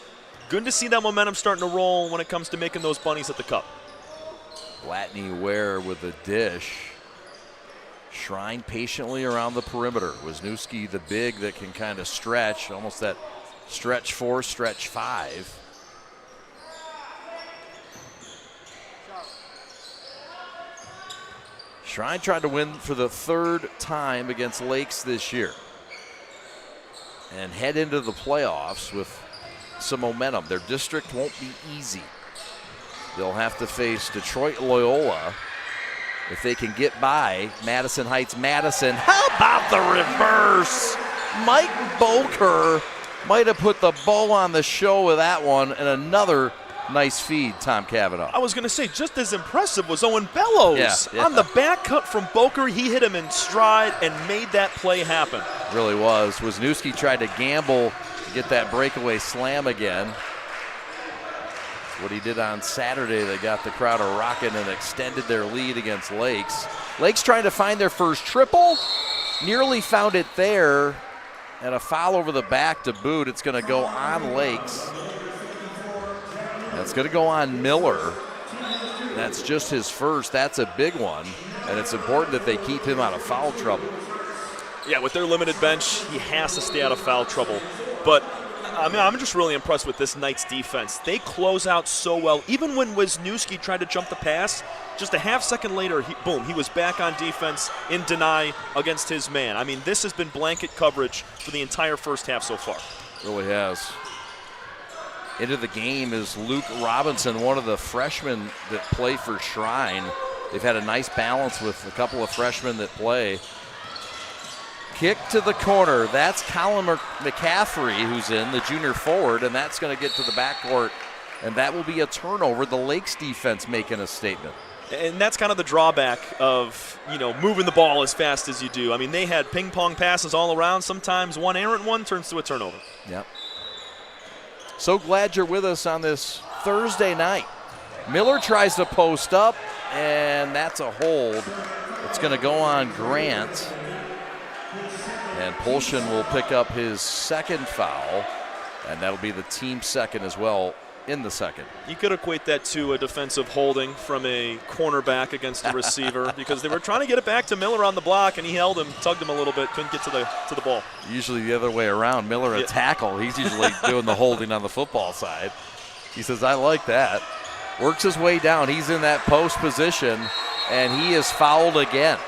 Good to see that momentum starting to roll when it comes to making those bunnies at the cup. Latney Ware with a dish. Shrine patiently around the perimeter. Wisniewski, the big that can kind of stretch, almost that stretch 4, stretch 5. Shrine tried to win for the 3rd time against Lakes this year and head into the playoffs with some momentum. Their district won't be easy. They'll have to face Detroit Loyola if they can get by Madison Heights Madison. How about the reverse? Mike Boker might have put the bow on the show with that one, and another nice feed, Tom Cavanaugh. I was going to say, just as impressive was Owen Bellows. Yeah. On the back cut from Boker, he hit him in stride and made that play happen. Really was. Wisniewski tried to gamble to get that breakaway slam again. That's what he did on Saturday. They got the crowd rocking and extended their lead against Lakes. Lakes trying to find their first triple. Nearly found it there. And a foul over the back to boot. It's going to go on Lakes. That's going to go on Miller. That's just his first. That's a big one. And it's important that they keep him out of foul trouble. Yeah, with their limited bench, he has to stay out of foul trouble. But, I mean, I'm just really impressed with this Knights defense. They close out so well. Even when Wisniewski tried to jump the pass, just a half second later, he was back on defense in deny against his man. I mean, this has been blanket coverage for the entire first half so far. Really has. Into the game is Luke Robinson, one of the freshmen that play for Shrine. They've had a nice balance with a couple of freshmen that play. Kick to the corner. That's Colin McCaffrey who's in, the junior forward, and that's going to get to the backcourt, and that will be a turnover. The Lakes defense making a statement. And that's kind of the drawback of, moving the ball as fast as you do. I mean, they had ping-pong passes all around. Sometimes one errant one turns to a turnover. Yep. So glad you're with us on this Thursday night. Miller tries to post up, and that's a hold. It's going to go on Grant. And Polshin will pick up his second foul, and that'll be the team second as well in the second. You could equate that to a defensive holding from a cornerback against a receiver because they were trying to get it back to Miller on the block, and he held him, tugged him a little bit, couldn't get to the ball. Usually the other way around. Miller a tackle. He's usually doing the holding on the football side. He says, I like that. Works his way down. He's in that post position, and he is fouled again.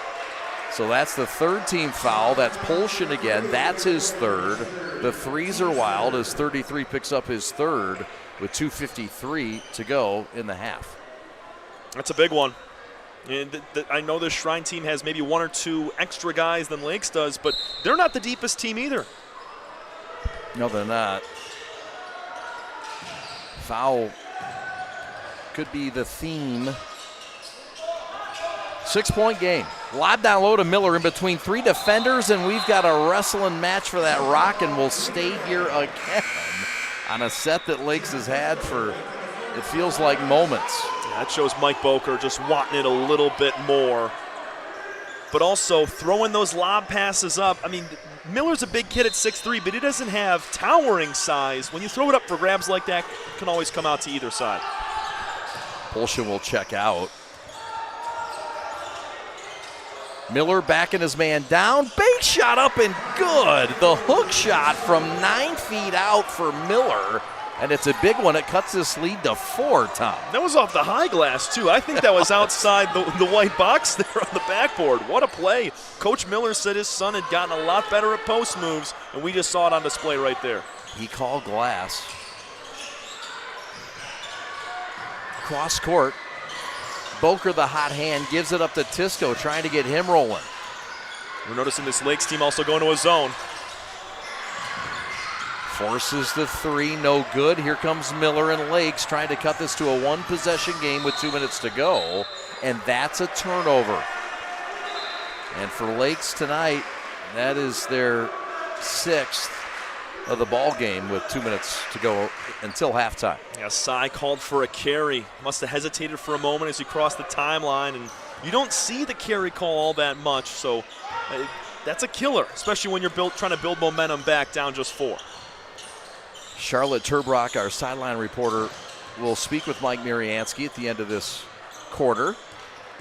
So that's the third team foul. That's Polshin again. That's his third. The threes are wild as 33 picks up his third with 2:53 to go in the half. That's a big one. And I know this Shrine team has maybe one or two extra guys than Lakes does, but they're not the deepest team either. No, they're not. Foul could be the theme. 6-point game. Lob down low to Miller in between three defenders, and we've got a wrestling match for that rock, and we'll stay here again on a set that Lakes has had for, it feels like, moments. Yeah, that shows Mike Boker just wanting it a little bit more. But also throwing those lob passes up. I mean, Miller's a big kid at 6'3", but he doesn't have towering size. When you throw it up for grabs like that, it can always come out to either side. Polshin will check out. Miller backing his man down. Bait shot up and good. The hook shot from 9 feet out for Miller. And it's a big one. It cuts this lead to 4, Tom. That was off the high glass, too. I think that was outside the white box there on the backboard. What a play. Coach Miller said his son had gotten a lot better at post moves, and we just saw it on display right there. He called glass. Cross court. Boker, the hot hand, gives it up to Tisco, trying to get him rolling. We're noticing this Lakes team also going to a zone. Forces the three, no good. Here comes Miller and Lakes trying to cut this to a one-possession game with 2 minutes to go, and that's a turnover. And for Lakes tonight, that is their 6th of the ball game with 2 minutes to go until halftime. Yeah, Sy called for a carry. Must have hesitated for a moment as he crossed the timeline, and you don't see the carry call all that much, so that's a killer, especially when you're trying to build momentum back down just 4. Charlotte Turbrock, our sideline reporter, will speak with Mike Mariansky at the end of this quarter.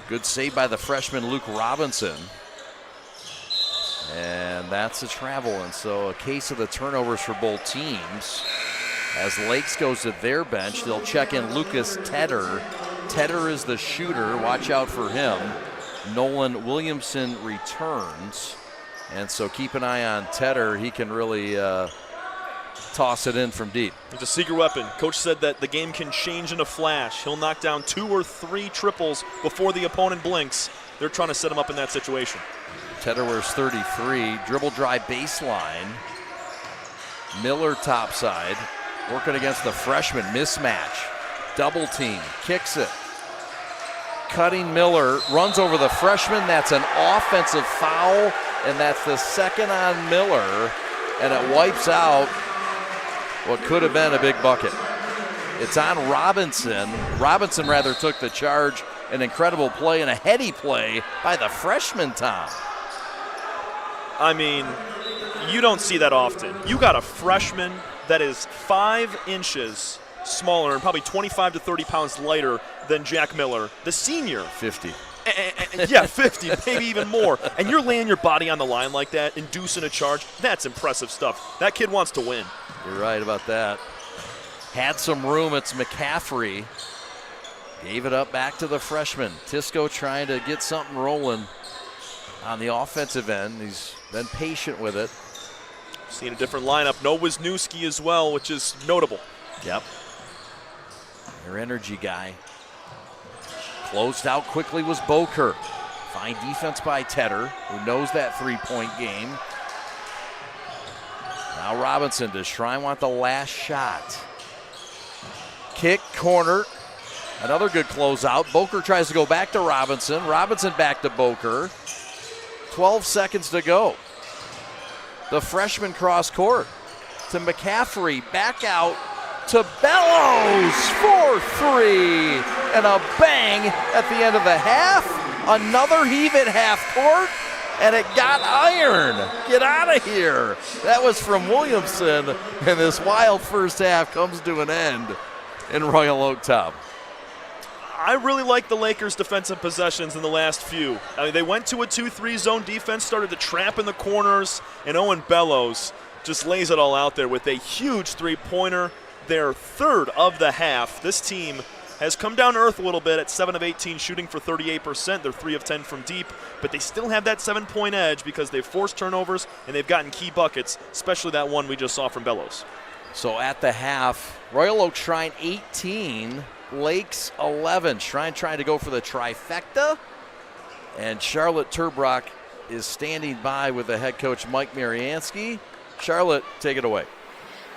Good save by the freshman Luke Robinson. And that's a travel, and so a case of the turnovers for both teams. As Lakes goes to their bench, they'll check in Lucas Tedder. Tedder is the shooter. Watch out for him. Nolan Williamson returns. And so keep an eye on Tedder. He can really toss it in from deep. It's a secret weapon. Coach said that the game can change in a flash. He'll knock down 2 or 3 triples before the opponent blinks. They're trying to set him up in that situation. Tedder wears 33. Dribble drive baseline. Miller topside. Working against the freshman. Mismatch. Double team. Kicks it. Cutting Miller. Runs over the freshman. That's an offensive foul. And that's the second on Miller. And it wipes out what could have been a big bucket. It's on Robinson. Robinson rather took the charge. An incredible play and a heady play by the freshman, Tom. I mean, you don't see that often. You got a freshman that is 5 inches smaller and probably 25 to 30 pounds lighter than Jack Miller, the senior. 50. Yeah, 50, maybe even more. And you're laying your body on the line like that, inducing a charge. That's impressive stuff. That kid wants to win. You're right about that. Had some room. It's McCaffrey. Gave it up back to the freshman. Tisco trying to get something rolling on the offensive end. He's been patient with it. Seeing a different lineup. No Wisniewski as well, which is notable. Yep. Their energy guy. Closed out quickly was Boker. Fine defense by Tedder, who knows that three-point game. Now Robinson. Does Shrine want the last shot? Kick, corner. Another good closeout. Boker tries to go back to Robinson. Robinson back to Boker. 12 seconds to go. The freshman cross court to McCaffrey. Back out to Bellows for 3. And a bang at the end of the half. Another heave at half court, and it got iron. Get out of here. That was from Williamson, and this wild first half comes to an end in Royal Oak Top. I really like the Lakers' defensive possessions in the last few. I mean, they went to a 2-3 zone defense, started to trap in the corners, and Owen Bellows just lays it all out there with a huge three-pointer. Their third of the half. This team has come down to earth a little bit at 7 of 18, shooting for 38%. They're 3 of 10 from deep, but they still have that 7-point edge because they've forced turnovers and they've gotten key buckets, especially that one we just saw from Bellows. So at the half, Royal Oak Shrine 18, Lakes 11. Shrine trying to go for the trifecta, and Charlotte Turbrock is standing by with the head coach Mike Mariansky. Charlotte, take it away.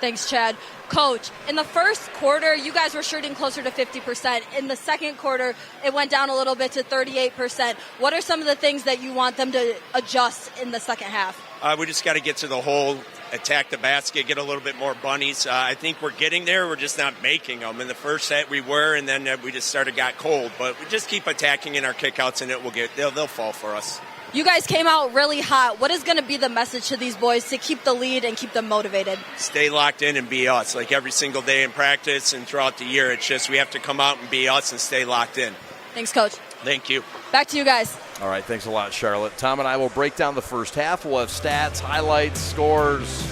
Thanks, Chad. Coach, in the first quarter, you guys were shooting closer to 50%. In the second quarter, it went down a little bit to 38%. What are some of the things that you want them to adjust in the second half? We just got to get to the hole, attack the basket, get a little bit more bunnies. I think we're getting there. We're just not making them. In the first set, we were, and then we just got cold. But we just keep attacking in our kickouts, and they'll fall for us. You guys came out really hot. What is going to be the message to these boys to keep the lead and keep them motivated? Stay locked in and be us. Like every single day in practice and throughout the year, it's just we have to come out and be us and stay locked in. Thanks, Coach. Thank you. Back to you guys. All right, thanks a lot, Charlotte. Tom and I will break down the first half. We'll have stats, highlights, scores,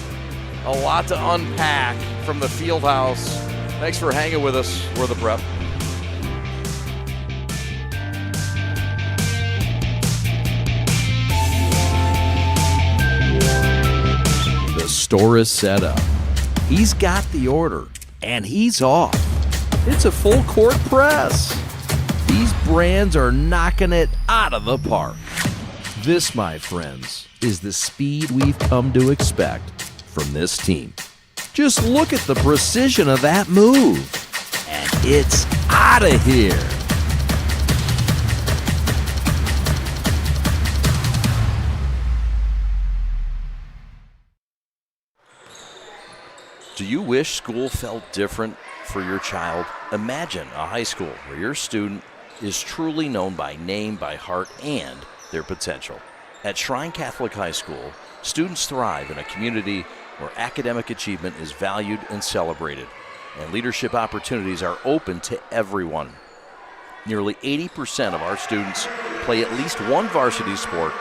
a lot to unpack from the field house. Thanks for hanging with us. We're the Prep. The store is set up. He's got the order, and he's off. It's a full court press. These brands are knocking it out of the park. This, my friends, is the speed we've come to expect from this team. Just look at the precision of that move, and it's out of here. Do you wish school felt different for your child? Imagine a high school where your student is truly known by name, by heart, and their potential. At Shrine Catholic High School, students thrive in a community where academic achievement is valued and celebrated, and leadership opportunities are open to everyone. Nearly 80% of our students play at least one varsity sport,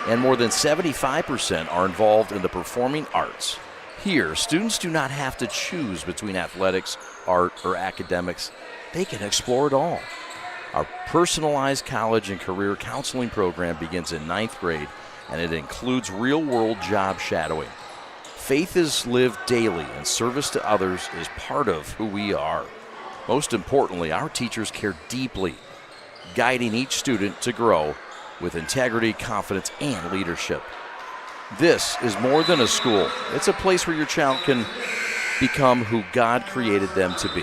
and more than 75% are involved in the performing arts. Here, students do not have to choose between athletics, art, or academics. They can explore it all. Our personalized college and career counseling program begins in 9th grade, and it includes real-world job shadowing. Faith is lived daily, and service to others is part of who we are. Most importantly, our teachers care deeply, guiding each student to grow with integrity, confidence, and leadership. This is more than a school. It's a place where your child can become who God created them to be.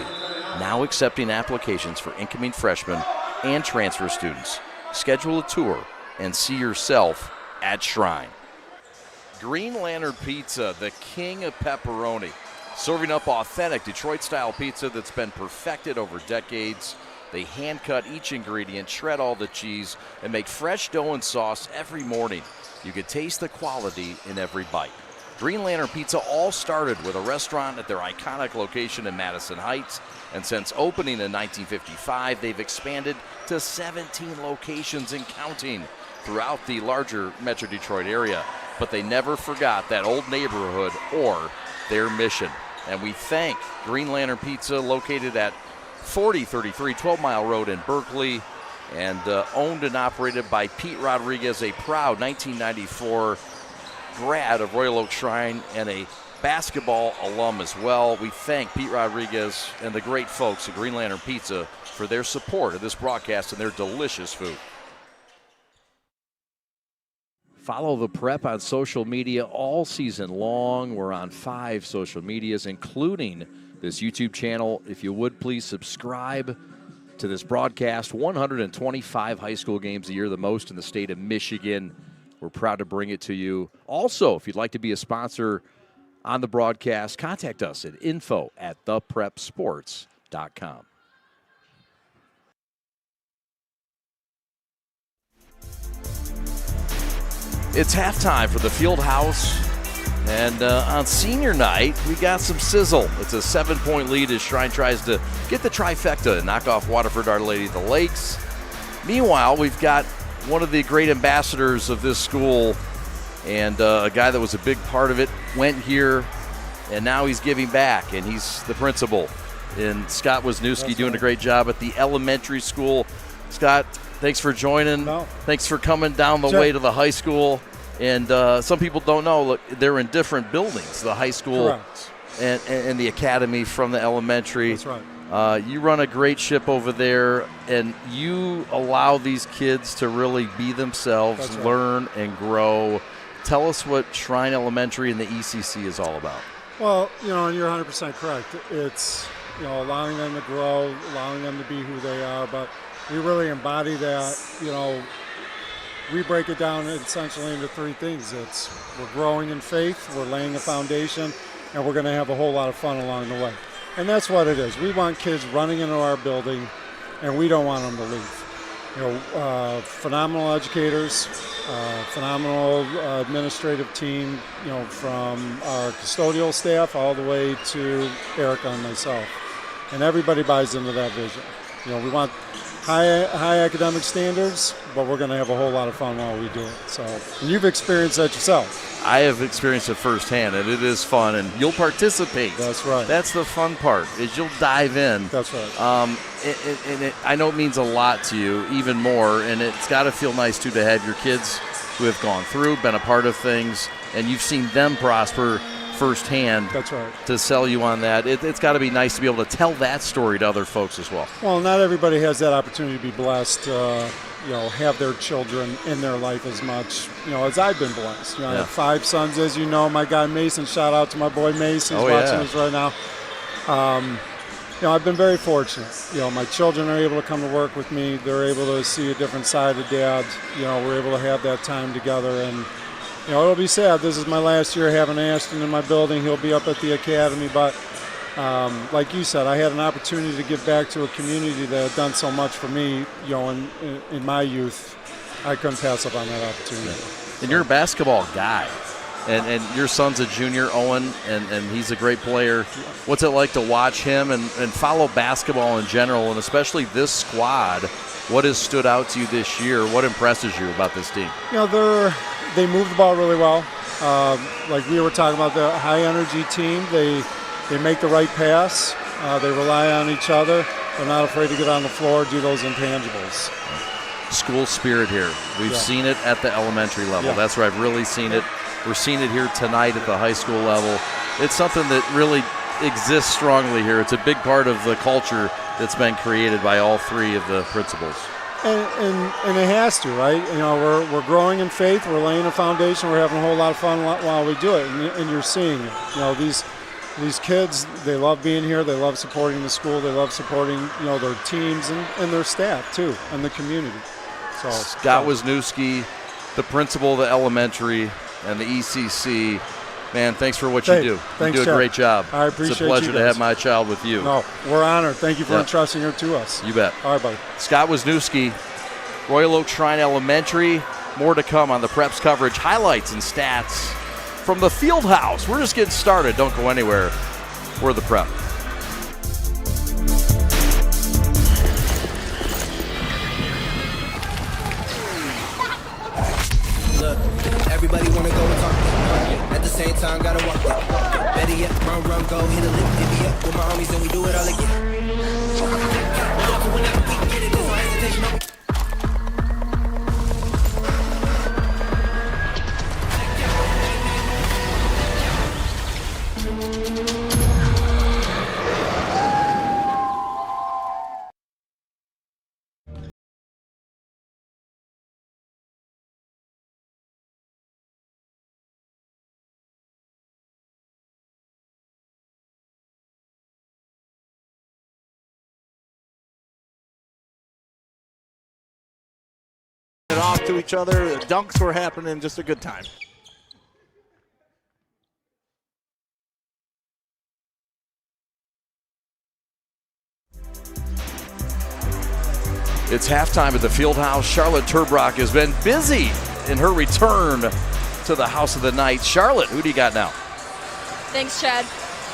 Now accepting applications for incoming freshmen and transfer students. Schedule a tour and see yourself at Shrine. Green Lantern Pizza, the king of pepperoni. Serving up authentic Detroit-style pizza that's been perfected over decades. They hand-cut each ingredient, shred all the cheese, and make fresh dough and sauce every morning. You can taste the quality in every bite. Green Lantern Pizza all started with a restaurant at their iconic location in Madison Heights, and since opening in 1955, they've expanded to 17 locations and counting throughout the larger Metro Detroit area. But they never forgot that old neighborhood or their mission. And we thank Green Lantern Pizza, located at 4033 12 Mile Road in Berkeley, and owned and operated by Pete Rodriguez, a proud 1994 grad of Royal Oak Shrine and a basketball alum as well. We thank Pete Rodriguez and the great folks at Green Lantern Pizza for their support of this broadcast and their delicious food. Follow the Prep on social media all season long. We're on 5 social medias, including this YouTube channel. If you would, please subscribe to this broadcast. 125 high school games a year, the most in the state of Michigan. We're proud to bring it to you. Also, if you'd like to be a sponsor on the broadcast, contact us at info@theprepsports.com. It's halftime for the field house. And on senior night, we got some sizzle. It's a 7-point lead as Shrine tries to get the trifecta and knock off Waterford Our Lady of the Lakes. Meanwhile, we've got one of the great ambassadors of this school and a guy that was a big part of it, went here, and now he's giving back, and he's the principal. And Scott Wisniewski doing a great job at the elementary school. Scott, thanks for joining. Thanks for coming down the way to the high school. And some people don't know, look, they're in different buildings, the high school and the academy from the elementary. That's right. You run a great ship over there, and you allow these kids to really be themselves, learn and grow. Tell us what Shrine Elementary and the ECC is all about. Well, and you're 100% correct. It's, allowing them to grow, allowing them to be who they are, but we really embody that. We break it down essentially into three things. We're growing in faith, we're laying a foundation, and we're going to have a whole lot of fun along the way. And that's what it is. We want kids running into our building, and we don't want them to leave. Phenomenal educators, phenomenal administrative team, from our custodial staff all the way to Erica and myself. And everybody buys into that vision. We want high academic standards, but we're going to have a whole lot of fun while we do it. So, and you've experienced that yourself. I have experienced it firsthand, and it is fun, and you'll participate. That's right. That's the fun part, is you'll dive in. That's right. I know it means a lot to you, even more, and it's got to feel nice, too, to have your kids who have gone through, been a part of things, and you've seen them prosper firsthand. That's right. To sell you on that. It's got to be nice to be able to tell that story to other folks as well. Well, not everybody has that opportunity to be blessed, have their children in their life as much, as I've been blessed. I have 5 sons, as you know. My guy Mason, shout out to my boy Mason, he's watching us right now. I've been very fortunate. My children are able to come to work with me. They're able to see a different side of Dad. We're able to have that time together, and it'll be sad. This is my last year having Ashton in my building. He'll be up at the academy, but like you said, I had an opportunity to give back to a community that had done so much for me, in my youth. I couldn't pass up on that opportunity. And you're a basketball guy, and your son's a junior, Owen, and he's a great player. What's it like to watch him and follow basketball in general, and especially this squad? What has stood out to you this year? What impresses you about this team? They move the ball really well. Like we were talking about, the high-energy team, they make the right pass. They rely on each other. They're not afraid to get on the floor, do those intangibles. School spirit here. We've seen it at the elementary level. That's where I've really seen it. We're seeing it here tonight at the high school level. It's something that really exists strongly here. It's a big part of the culture that's been created by all 3 of the principals. And it has to, right? We're growing in faith. We're laying a foundation. We're having a whole lot of fun while we do it, and you're seeing it. These kids, they love being here. They love supporting the school. They love supporting their teams and their staff too, and the community. So Scott Wisniewski, the principal of the elementary and the ECC. Man, thanks for what you do. Thanks, you do a great job. I appreciate it. It's a pleasure to have my child with you. No, we're honored. Thank you for entrusting her to us. You bet. All right, buddy. Scott Wisniewski, Royal Oak Shrine Elementary. More to come on the Preps coverage, highlights and stats from the field house. We're just getting started. Don't go anywhere. We're the Prep. Look, everybody wanna go and talk. At the same time, gotta walk it. Better yet, run, go, hit a lick, divvy up with my homies, and we do it all again. Whenever we get it, there's no hesitation. Off to each other. Dunks were happening. Just a good time. It's halftime at the field house. Charlotte Turbrock has been busy in her return to the house of the night. Charlotte, who do you got now? Thanks, Chad.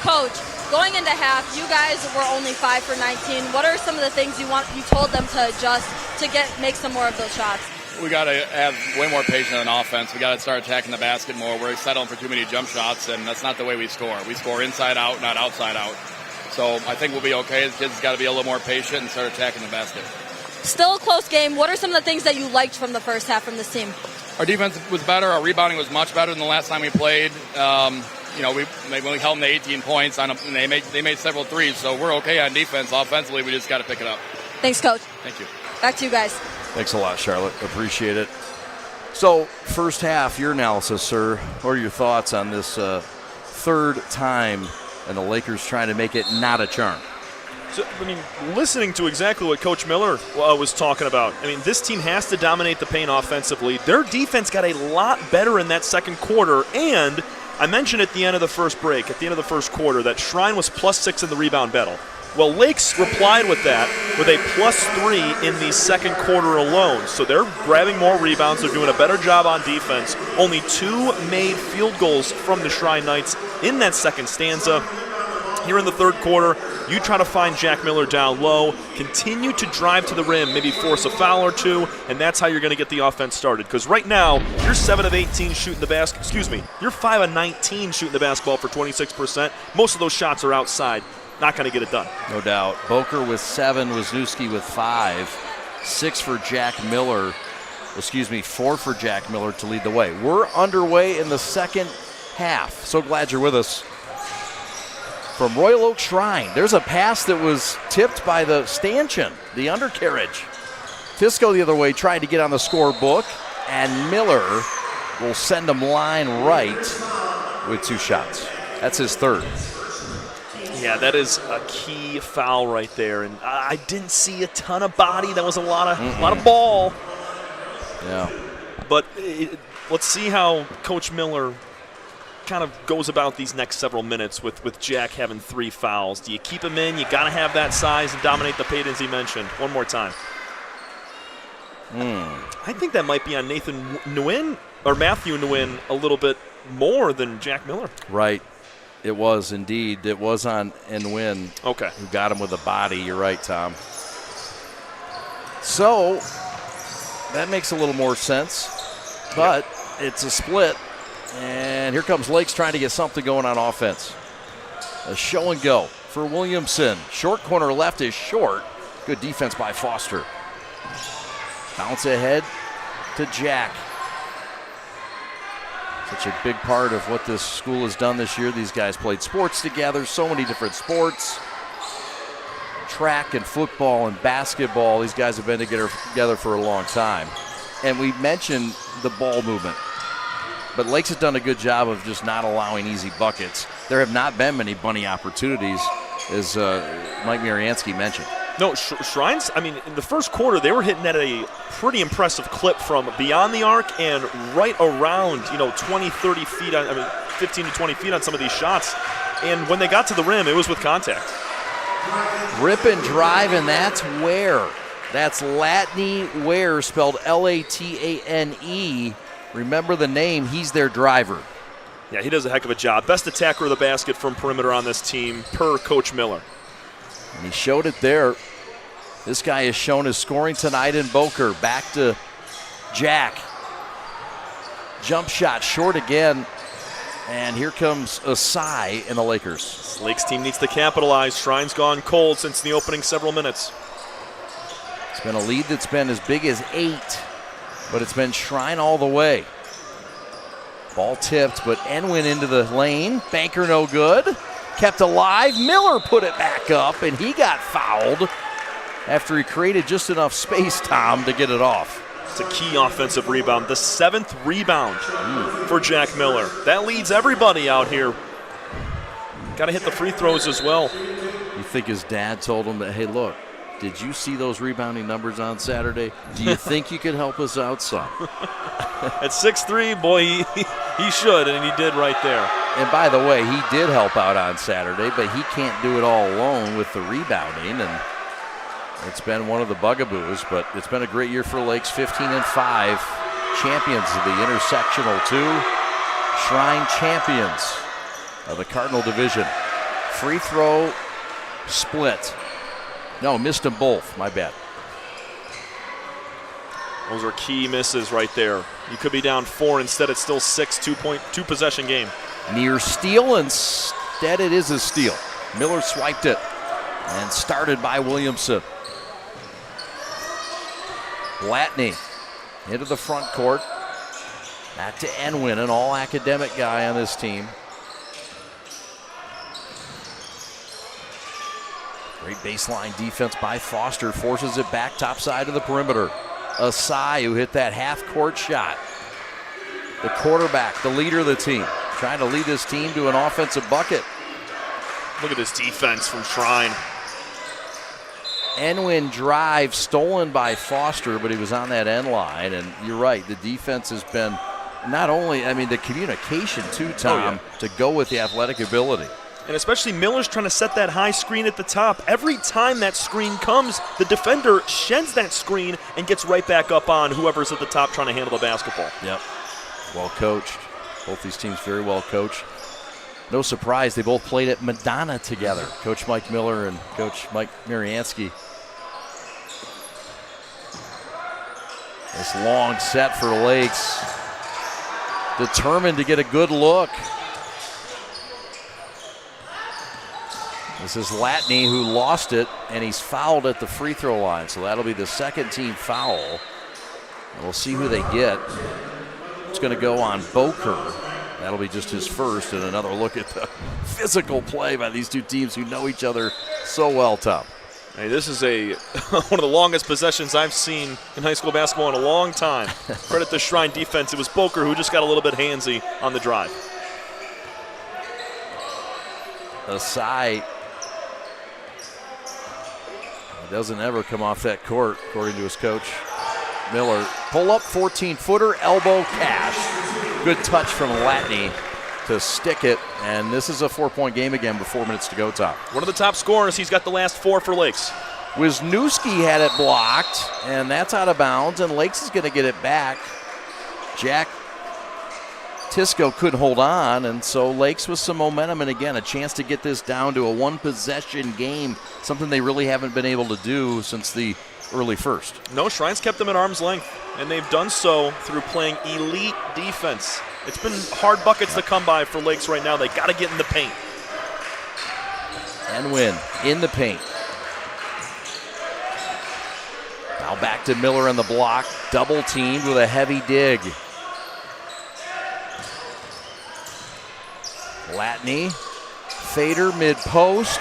Coach, going into half, you guys were only 5 for 19. What are some of the things you told them to adjust to make some more of those shots? We got to have way more patience on offense. We got to start attacking the basket more. We're settling for too many jump shots, and that's not the way we score. We score inside out, not outside out. So I think we'll be okay. The kids got to be a little more patient and start attacking the basket. Still a close game. What are some of the things that you liked from the first half from this team? Our defense was better. Our rebounding was much better than the last time we played. We held them to 18 points, and they made several threes, so we're okay on defense. Offensively, we just got to pick it up. Thanks, Coach. Thank you. Back to you guys. Thanks a lot, Charlotte. Appreciate it. So, first half, your analysis, sir. What are your thoughts on this third time and the Lakers trying to make it not a charm? So, listening to exactly what Coach Miller was talking about, this team has to dominate the paint offensively. Their defense got a lot better in that second quarter, and I mentioned at the end of the first break, at the end of the first quarter, that Shrine was +6 in the rebound battle. Well, Lakes replied with that with a +3 in the second quarter alone. So they're grabbing more rebounds. They're doing a better job on defense. Only 2 made field goals from the Shrine Knights in that second stanza. Here in the third quarter, you try to find Jack Miller down low, continue to drive to the rim, maybe force a foul or two, and that's how you're going to get the offense started. Because right now, you're 7 of 18 shooting the you're 5 of 19 shooting the basketball for 26%. Most of those shots are outside. Not going to get it done. No doubt. Boker with 7, Wisniewski with 5, 4 for Jack Miller to lead the way. We're underway in the second half. So glad you're with us. From Royal Oak Shrine, there's a pass that was tipped by the stanchion, the undercarriage. Fisco the other way tried to get on the scorebook, and Miller will send him line right with 2 shots. That's his third. Yeah, that is a key foul right there, and I didn't see a ton of body. That was a lot of ball. Yeah. But let's see how Coach Miller kind of goes about these next several minutes with Jack having 3 fouls. Do you keep him in? You got to have that size and dominate the paint, as he mentioned. One more time. I think that might be on Matthew Nguyen a little bit more than Jack Miller. Right. It was indeed. It was on Nguyen. Okay. Who got him with a body. You're right, Tom. So that makes a little more sense, but it's a split. And here comes Lakes trying to get something going on offense. A show and go for Williamson. Short corner left is short. Good defense by Foster. Bounce ahead to Jack. Such a big part of what this school has done this year. These guys played sports together, so many different sports. Track and football and basketball. These guys have been together for a long time. And we mentioned the ball movement. But Lakes has done a good job of just not allowing easy buckets. There have not been many bunny opportunities, as Mike Mariansky mentioned. No, Shrines, in the first quarter, they were hitting at a pretty impressive clip from beyond the arc and right around, 20, 30 feet, 15 to 20 feet on some of these shots. And when they got to the rim, it was with contact. Rip and drive, and that's Ware. That's Latany Ware, spelled Latane. Remember the name, he's their driver. Yeah, he does a heck of a job. Best attacker of the basket from perimeter on this team, per Coach Miller. And he showed it there. This guy has shown his scoring tonight in Boker. Back to Jack. Jump shot short again. And here comes Asai in the Lakers. This Lakes team needs to capitalize. Shrine's gone cold since the opening several minutes. It's been a lead that's been as big as 8, but it's been Shrine all the way. Ball tipped, but Nguyen into the lane. Banker no good. Kept alive. Miller put it back up, and he got fouled after he created just enough space, Tom, to get it off. It's a key offensive rebound. The 7th rebound for Jack Miller. That leads everybody out here. Got to hit the free throws as well. You think his dad told him that, hey, look, did you see those rebounding numbers on Saturday? Do you think you could help us out some? At 6'3", boy, he should, and he did right there. And by the way, he did help out on Saturday, but he can't do it all alone with the rebounding, and it's been one of the bugaboos, but it's been a great year for Lakes, 15-5. champions of the Intersectional 2, Shrine champions of the Cardinal Division. Free throw split. No, missed them both. My bad. Those are key misses right there. You could be down 4. Instead, it's still 6, 2 possession game. Near steal. Instead, it is a steal. Miller swiped it and started by Williamson. Latney into the front court. Back to Enwin, an all-academic guy on this team. Great baseline defense by Foster. Forces it back top side of the perimeter. Asai, who hit that half-court shot. The quarterback, the leader of the team, trying to lead this team to an offensive bucket. Look at this defense from Shrine. Enwin drive stolen by Foster, but he was on that end line. And you're right, the defense has been not only, the communication too, Tom, to go with the athletic ability. And especially Miller's trying to set that high screen at the top. Every time that screen comes, the defender sheds that screen and gets right back up on whoever's at the top trying to handle the basketball. Yep. Well coached. Both these teams very well coached. No surprise, they both played at Madonna together. Coach Mike Miller and Coach Mike Mariansky. This long set for Lakes. Determined to get a good look. This is Latney who lost it, and he's fouled at the free throw line. So that'll be the second team foul. And we'll see who they get. It's going to go on Boker. That'll be just his first, and another look at the physical play by these two teams who know each other so well, Tom. Hey, this is one of the longest possessions I've seen in high school basketball in a long time. Credit the Shrine defense. It was Boker who just got a little bit handsy on the drive. Asai doesn't ever come off that court, according to his coach. Miller, pull up 14-footer, elbow cash. Good touch from Latney to stick it, and this is a 4-point game again with 4 minutes to go, Tom. One of the top scorers, he's got the last 4 for Lakes. Wisniewski had it blocked, and that's out of bounds, and Lakes is going to get it back. Jack Tisco couldn't hold on, and so Lakes with some momentum, and again, a chance to get this down to a one-possession game, something they really haven't been able to do since the early first. No, Shrine's kept them at arm's length, and they've done so through playing elite defense. It's been hard buckets to come by for Lakes right now. They got to get in the paint. Enwin in the paint. Now back to Miller on the block, double teamed with a heavy dig. Latney, fader mid-post,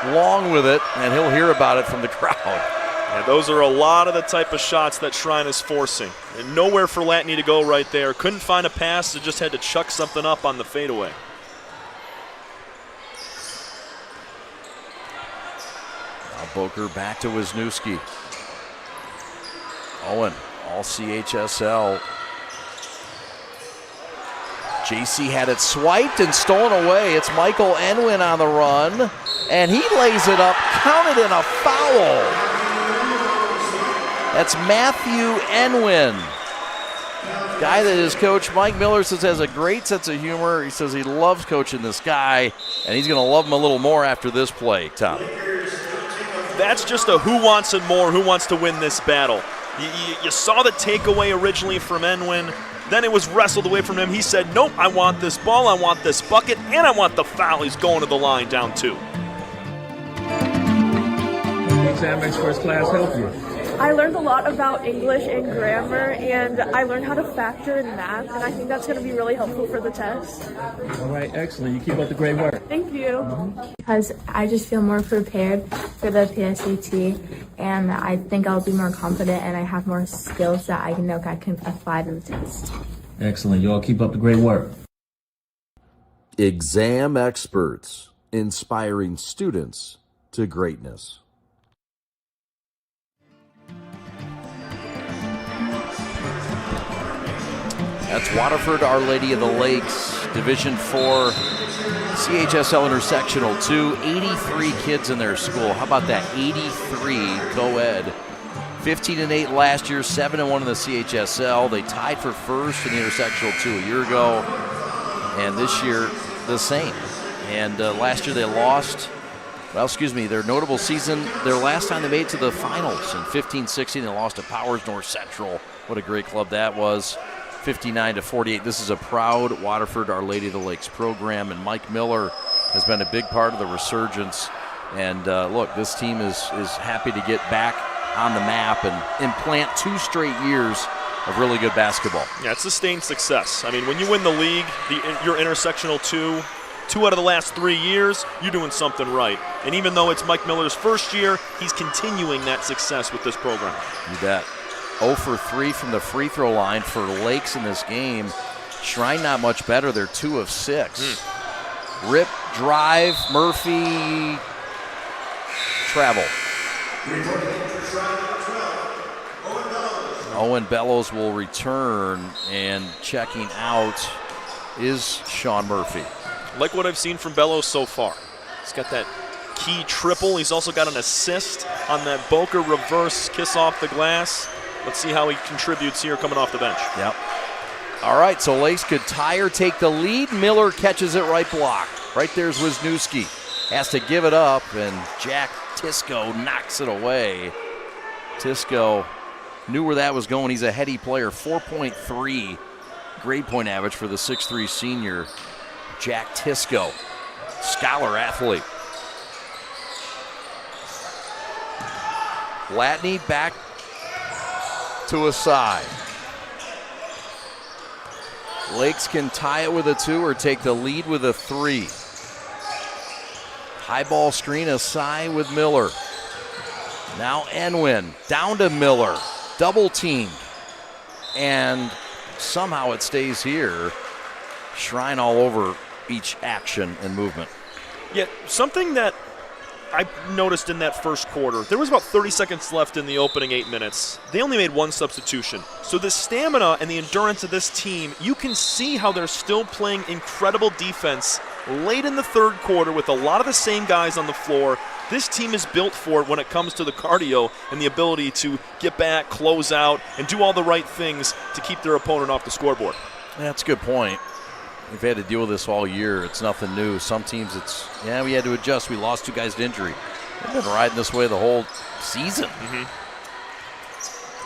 long with it, and he'll hear about it from the crowd. Yeah, those are a lot of the type of shots that Shrine is forcing. And nowhere for Latney to go right there. Couldn't find a pass, so just had to chuck something up on the fadeaway. Now Boker back to Wisniewski. Owen, all CHSL. JC had it swiped and stolen away. It's Michael Enwin on the run, and he lays it up, counted in a foul. That's Matthew Enwin, guy that his coach Mike Miller says has a great sense of humor. He says he loves coaching this guy, and he's going to love him a little more after this play, Tom. That's just a who wants it more, who wants to win this battle. You saw the takeaway originally from Enwin. Then it was wrestled away from him. He said, nope, I want this ball, I want this bucket, and I want the foul. He's going to the line down 2. Exam makes first class help you. I learned a lot about English and grammar, and I learned how to factor in math, and I think that's going to be really helpful for the test. All right, excellent. You keep up the great work. Thank you. Because I just feel more prepared for the PSAT, and I think I'll be more confident, and I have more skills that I know I can apply to the test. Excellent. You all keep up the great work. Exam experts, inspiring students to greatness. That's Waterford, Our Lady of the Lakes, Division 4, CHSL Intersectional 2, 83 kids in their school. How about that? 83 co-ed 15-8 last year, 7-1 in the CHSL. They tied for first in the intersectional 2 a year ago, and this year the same. And last year they lost, their notable season, their last time they made it to the finals in 15-16, they lost to Powers North Central. What a great club that was, 59-48. This is a proud Waterford Our Lady of the Lakes program, and Mike Miller has been a big part of the resurgence. And look, this team is happy to get back on the map and implant 2 straight years of really good basketball. Yeah, it's sustained success. I mean, when you win the league, your intersectional 2 out of the last 3 years, you're doing something right. And even though it's Mike Miller's first year, he's continuing that success with this program. You bet. 0 for 3 from the free throw line for Lakes in this game. Shrine not much better. They're 2 of 6. Rip, drive, Murphy, travel. Owen Bellows will return, and checking out is Sean Murphy. Like what I've seen from Bellows so far. He's got that key triple. He's also got an assist on that Boca reverse kiss off the glass. Let's see how he contributes here coming off the bench. Yep. All right, so Lakes could tie or take the lead. Miller catches it right block. Right there's Wisniewski. Has to give it up, and Jack Tisco knocks it away. Tisco knew where that was going. He's a heady player, 4.3 grade point average for the 6'3 senior, Jack Tisco, scholar athlete. Latney back to a side. Lakes can tie it with a 2 or take the lead with a 3. High ball screen aside with Miller. Now Enwin down to Miller. Double teamed. And somehow it stays here. Shrine all over each action and movement. Yeah, something that I noticed in that first quarter, there was about 30 seconds left in the opening 8 minutes. They only made 1 substitution. So the stamina and the endurance of this team, you can see how they're still playing incredible defense late in the third quarter with a lot of the same guys on the floor. This team is built for it when it comes to the cardio and the ability to get back, close out, and do all the right things to keep their opponent off the scoreboard. That's a good point. We've had to deal with this all year. It's nothing new. Some teams we had to adjust. We lost 2 guys to injury. They've been riding this way the whole season.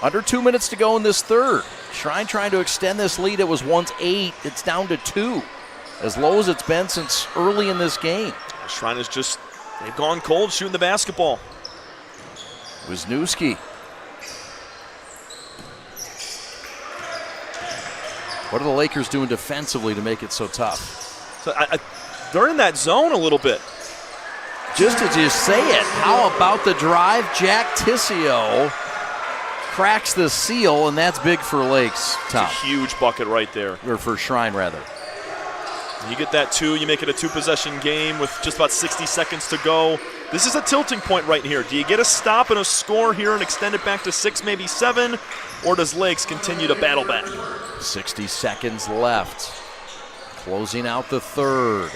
Under 2 minutes to go in this third. Shrine trying to extend this lead. It was once 8. It's down to 2. As low as it's been since early in this game. Shrine is they've gone cold shooting the basketball. Wisniewski. What are the Lakers doing defensively to make it so tough? So they're in that zone a little bit. Just as you say it, how about the drive? Jack Tiscio cracks the seal, and that's big for Lakes, Tom. It's a huge bucket right there. Or for Shrine, rather. You get that 2, you make it a 2-possession game with just about 60 seconds to go. This is a tilting point right here. Do you get a stop and a score here and extend it back to 6, maybe 7? Or does Lakes continue to battle back? 60 seconds left. Closing out the third.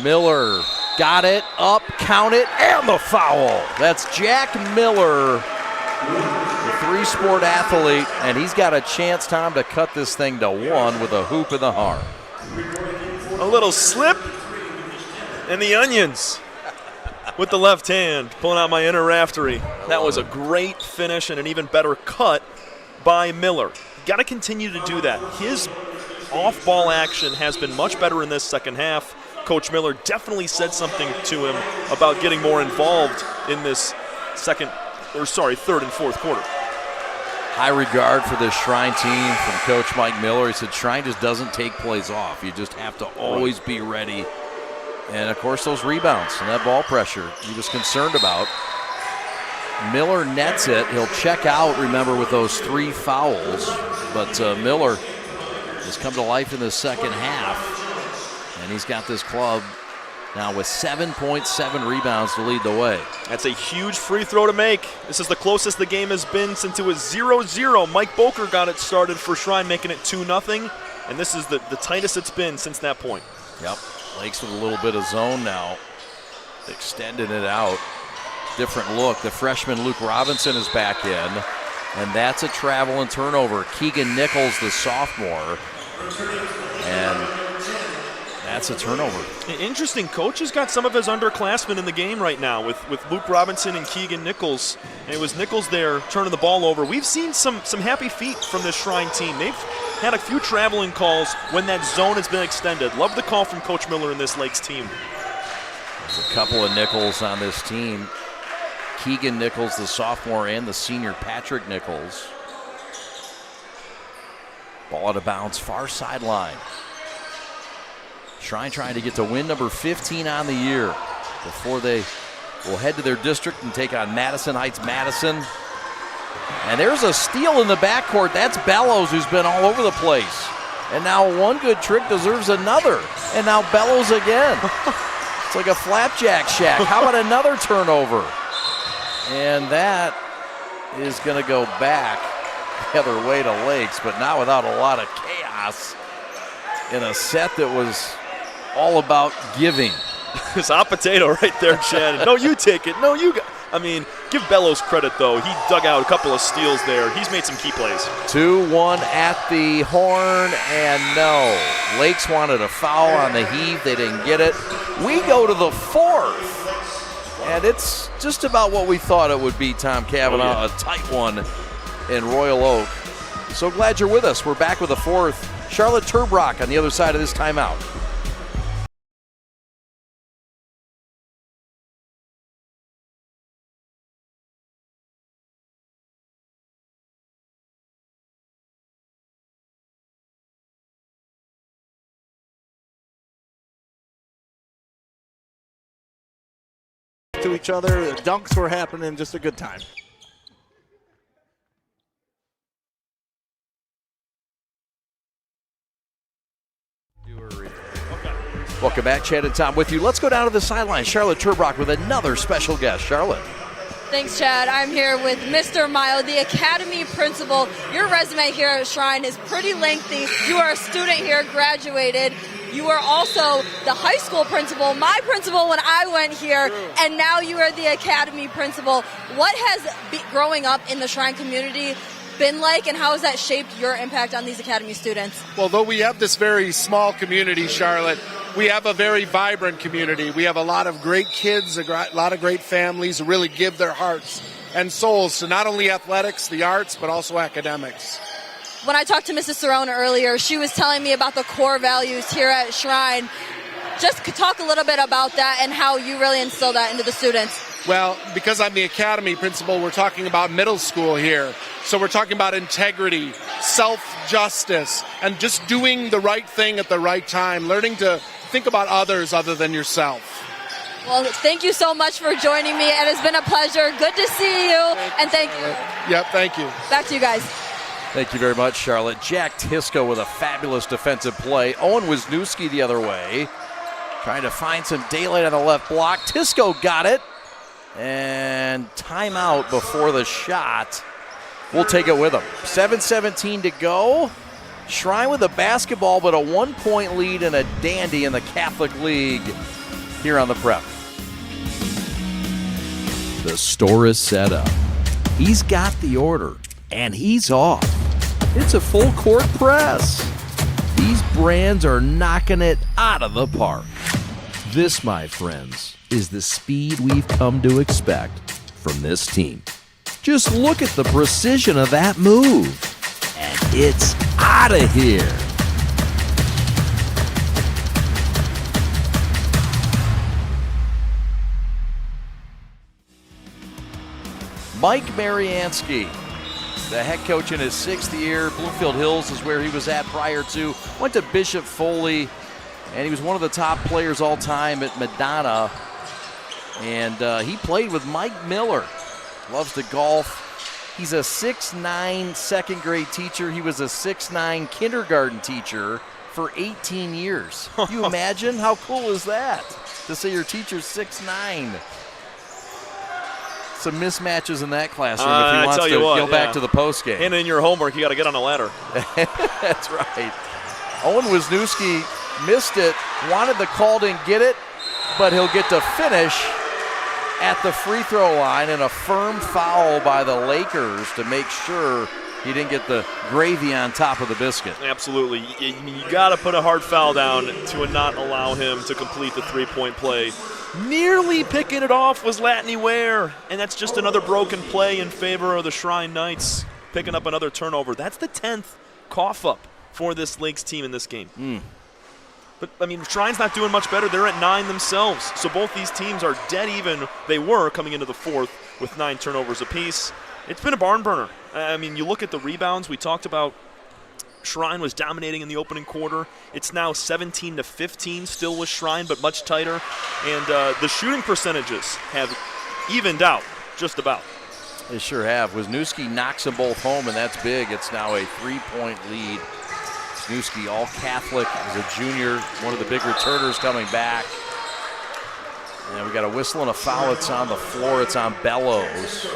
Miller got it, up, count it, and the foul. That's Jack Miller, the 3-sport athlete, and he's got a chance, Tom, to cut this thing to 1 with a hoop in the arm. A little slip and the onions with the left hand, pulling out my inner raftery. That was a great finish and an even better cut by Miller. Got to continue to do that. His off-ball action has been much better in this second half. Coach Miller definitely said something to him about getting more involved in this third and fourth quarter. High regard for this Shrine team from Coach Mike Miller. He said Shrine just doesn't take plays off. You just have to always be ready. And, of course, those rebounds and that ball pressure he was concerned about. Miller nets it. He'll check out, remember, with those 3 fouls. But Miller has come to life in the second half. And he's got this club now with 7.7 rebounds to lead the way. That's a huge free throw to make. This is the closest the game has been since it was 0-0. Mike Boker got it started for Shrine, making it 2-0. And this is the tightest it's been since that point. Yep. Lakes with a little bit of zone now. Extending it out. different look. The freshman Luke Robinson is back in, and that's a travel and turnover. Keegan Nichols, the sophomore, and that's a turnover. Interesting. Coach has got some of his underclassmen in the game right now with Luke Robinson and Keegan Nichols. And it was Nichols there turning the ball over. We've seen some happy feet from this Shrine team. They've had a few traveling calls when that zone has been extended. Love the call from Coach Miller and this Lakes team. There's a couple of Nichols on this team. Keegan Nichols, the sophomore, and the senior Patrick Nichols. Ball out of bounds, far sideline. Shrine trying to get to win number 15 on the year before they will head to their district and take on Madison Heights Madison. And there's a steal in the backcourt. That's Bellows, who's been all over the place. And now one good trick deserves another. And now Bellows again. It's like a flapjack shack. How about another turnover? And that is going to go back the other way to Lakes, but not without a lot of chaos in a set that was all about giving. It's hot potato right there, Chad. No, you take it. No, you got. I mean, give Bellows credit, though. He dug out a couple of steals there. He's made some key plays. 2-1 at the horn, and no. Lakes wanted a foul on the heave. They didn't get it. We go to the fourth, and it's just about what we thought it would be, Tom Cavanaugh. Oh, yeah. A tight one in Royal Oak. So glad you're with us. We're back with the fourth. Charlotte Turbrock on the other side of this timeout. To each other, dunks were happening, just a good time. Welcome back, Chad and Tom with you. Let's go down to the sideline. Charlotte Turbrock with another special guest. Charlotte. Thanks, Chad. I'm here with Mr. Mile, the Academy Principal. Your resume here at Shrine is pretty lengthy. You are a student here, graduated. You are also the high school principal, my principal when I went here, and now you are the Academy Principal. What has growing up in the Shrine community been like, and how has that shaped your impact on these Academy students? Well, though we have this very small community, Charlotte, we have a very vibrant community. We have a lot of great kids, a lot of great families who really give their hearts and souls to not only athletics, the arts, but also academics. When I talked to Mrs. Cerrone earlier, she was telling me about the core values here at Shrine. Just talk a little bit about that and how you really instill that into the students. Well, because I'm the Academy Principal, we're talking about middle school here. So we're talking about integrity, self-justice, and just doing the right thing at the right time, learning to think about others other than yourself. Well, thank you so much for joining me, and it's been a pleasure. Good to see you, and thank you. Yep, thank you. Back to you guys. Thank you very much, Charlotte. Jack Tisco with a fabulous defensive play. Owen Wisniewski the other way, trying to find some daylight on the left block. Tisco got it, and timeout before the shot. We'll take it with him. 7:17 to go. Shrine with a basketball, but a 1-point lead and a dandy in the Catholic League here on the Prep. The store is set up. He's got the order, and he's off. It's a full court press. These brands are knocking it out of the park. This, my friends, is the speed we've come to expect from this team. Just look at the precision of that move. And it's out of here. Mike Mariansky, the head coach in his 6th year. Bluefield Hills is where he was at prior to. Went to Bishop Foley, and he was one of the top players all time at Madonna. And he played with Mike Miller. Loves to golf. He's a 6'9" second grade teacher. He was a 6'9" kindergarten teacher for 18 years. You imagine? How cool is that? To say your teacher's 6'9". Some mismatches in that classroom if he wants to go back to the post game. And in your homework, you got to get on a ladder. That's right. Owen Wisniewski missed it, wanted the call, didn't get it, but he'll get to finish at the free throw line, and a firm foul by the Lakers to make sure he didn't get the gravy on top of the biscuit. Absolutely. You got to put a hard foul down to not allow him to complete the three-point play. Nearly picking it off was Latney Ware, and that's just another broken play in favor of the Shrine Knights, picking up another turnover. That's the 10th cough-up for this Lakes team in this game. But, I mean, Shrine's not doing much better. They're at 9 themselves. So both these teams are dead even. They were coming into the fourth with 9 turnovers apiece. It's been a barn burner. I mean, you look at the rebounds. We talked about Shrine was dominating in the opening quarter. It's now 17-15 still with Shrine, but much tighter. And the shooting percentages have evened out just about. They sure have. Wisniewski knocks them both home, and that's big. It's now a 3-point lead. Wisniewski, all Catholic, is a junior, one of the big returners coming back. And we got a whistle and a foul. It's on the floor. It's on Bellows.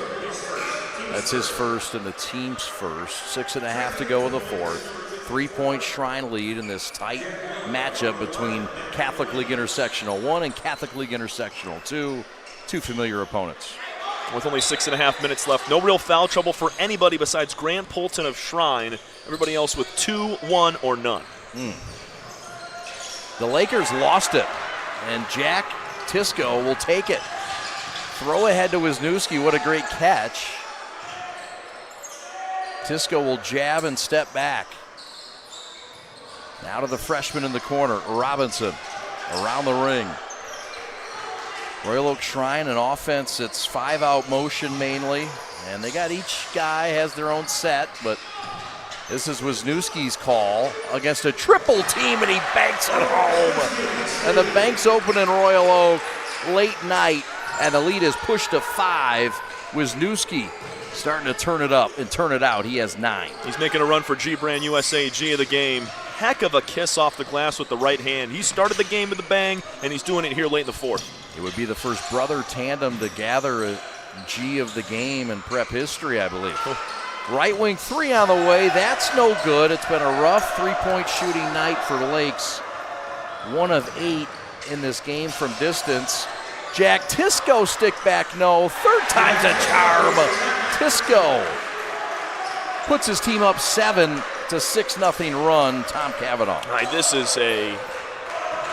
That's his first and the team's first. 6.5 to go in the fourth. 3-point Shrine lead in this tight matchup between Catholic League Intersectional 1 and Catholic League Intersectional 2. Two familiar opponents. With only 6.5 minutes left. No real foul trouble for anybody besides Grant Polton of Shrine. Everybody else with 2, 1, or none. The Lakers lost it, and Jack Tisco will take it. Throw ahead to Wisniewski. What a great catch. Tisco will jab and step back. Now to the freshman in the corner, Robinson, around the ring. Royal Oak Shrine, an offense, it's 5-out motion mainly, and they got each guy has their own set, but this is Wisniewski's call against a triple team, and he banks it home. And the bank's open in Royal Oak, late night, and the lead is pushed to 5. Wisniewski starting to turn it up and turn it out. He has 9. He's making a run for G-Brand USA, G of the game. Heck of a kiss off the glass with the right hand. He started the game with a bang, and he's doing it here late in the fourth. It would be the first brother tandem to gather a G of the game in prep history, I believe. Right wing 3 on the way. That's no good. It's been a rough 3-point shooting night for Lakes. 1 of 8 in this game from distance. Jack Tisco stick back, no. Third time's a charm. Tisco puts his team up 7 to 6-0 run. Tom Cavanaugh. All right, this is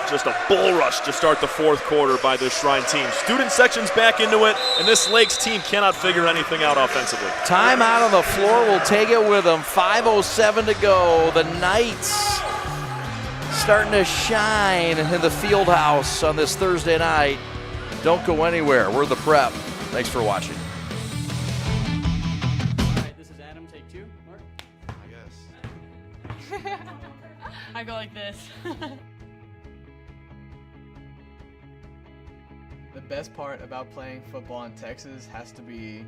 just a bull rush to start the fourth quarter by this Shrine team. Student section's back into it, and this Lakes team cannot figure anything out offensively. Time out on the floor will take it with them. 5:07 to go. The Knights starting to shine in the field house on this Thursday night. Don't go anywhere. We're the Prep. Thanks for watching. This is Adam, take 2. Mark? I guess. I go like this. The best part about playing football in Texas has to be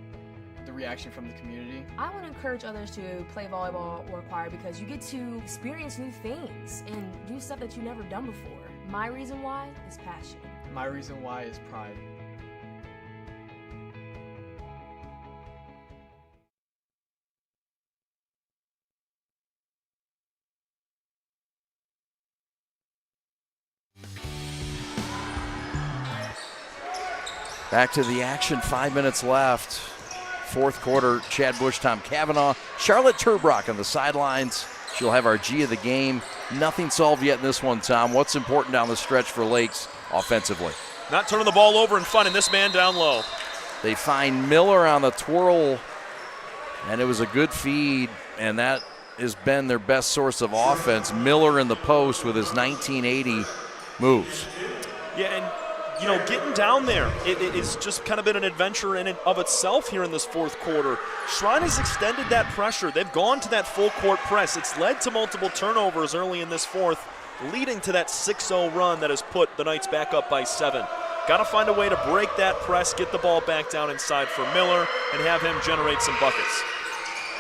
the reaction from the community. I want to encourage others to play volleyball or choir because you get to experience new things and do stuff that you've never done before. My reason why is passion. My reason why is pride. Back to the action, 5 minutes left. Fourth quarter, Chad Bush, Tom Cavanaugh. Charlotte Turbrock on the sidelines. She'll have our G of the game. Nothing solved yet in this one, Tom. What's important down the stretch for Lakes offensively? Not turning the ball over and finding this man down low. They find Miller on the twirl, and it was a good feed, and that has been their best source of offense. Miller in the post with his 1980 moves. Yeah, and you know, getting down there, it's just kind of been an adventure in and of itself here in this fourth quarter. Shrine has extended that pressure. They've gone to that full court press. It's led to multiple turnovers early in this fourth, leading to that 6-0 run that has put the Knights back up by 7. Got to find a way to break that press, get the ball back down inside for Miller, and have him generate some buckets.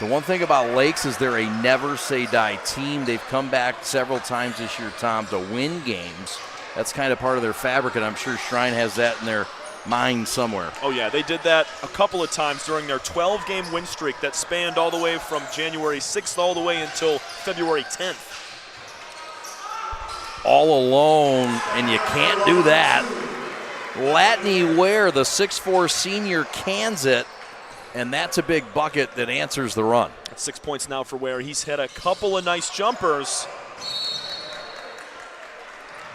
The one thing about Lakes is they're a never-say-die team. They've come back several times this year, Tom, to win games. That's kind of part of their fabric, and I'm sure Shrine has that in their mind somewhere. Oh, yeah, they did that a couple of times during their 12-game win streak that spanned all the way from January 6th all the way until February 10th. All alone, and you can't do that Latney Ware, the 6'4 senior, cans it, and that's a big bucket that answers the run. That's 6 points now for Ware. He's had a couple of nice jumpers.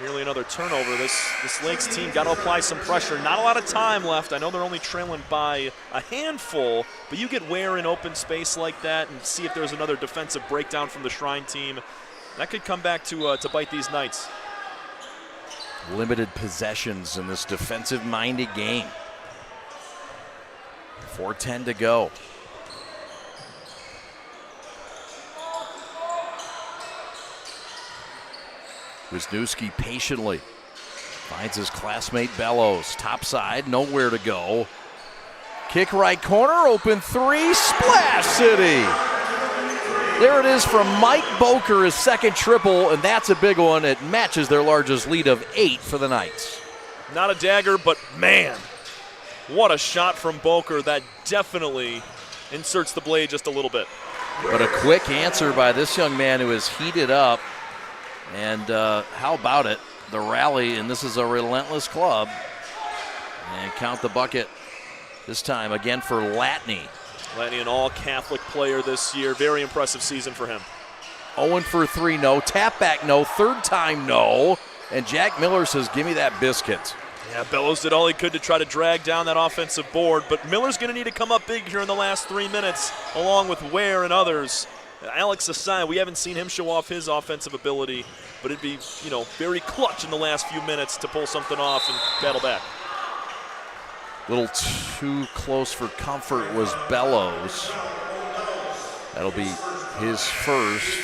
Nearly another turnover. This Lakes team got to apply some pressure. Not a lot of time left. I know they're only trailing by a handful, but you get Ware in open space like that and see if there's another defensive breakdown from the Shrine team. That could come back to bite these Knights. Limited possessions in this defensive-minded game. 4:10 to go. Wisniewski patiently finds his classmate Bellows. Top side, nowhere to go. Kick right corner, open three, Splash City. There it is from Mike Boker, his second triple, and that's a big one. It matches their largest lead of 8 for the Knights. Not a dagger, but man, what a shot from Boker. That definitely inserts the blade just a little bit. But a quick answer by this young man who is heated up. And how about it? The rally, and this is a relentless club. And count the bucket this time again for Latney. Latney, an all-Catholic player this year. Very impressive season for him. 0 for 3, no. Tap back, no. Third time, no. And Jack Miller says, give me that biscuit. Yeah, Bellows did all he could to try to drag down that offensive board, but Miller's going to need to come up big here in the last 3 minutes, along with Ware and others. Alex Asai, we haven't seen him show off his offensive ability, but it'd be, very clutch in the last few minutes to pull something off and battle back. A little too close for comfort was Bellows. That'll be his first,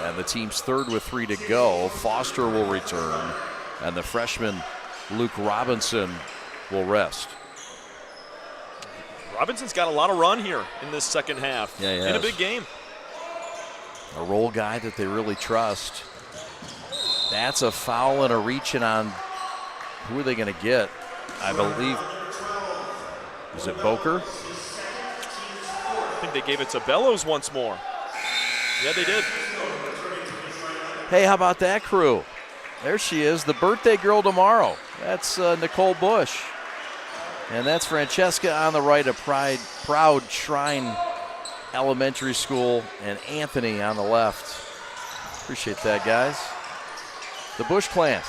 and the team's third with 3 to go. Foster will return, and the freshman Luke Robinson will rest. Robinson's got a lot of run here in this second half. Yeah, he in a has. big game. A role guy that they really trust. That's a foul and a reaching on. Who are they going to get? I believe. Is it Boker? I think they gave it to Bellows once more. Yeah, they did. Hey, how about that crew? There she is, the birthday girl tomorrow. That's Nicole Bush. And that's Francesca on the right, a proud Shrine Elementary School, and Anthony on the left. Appreciate that, guys. The Bush clan.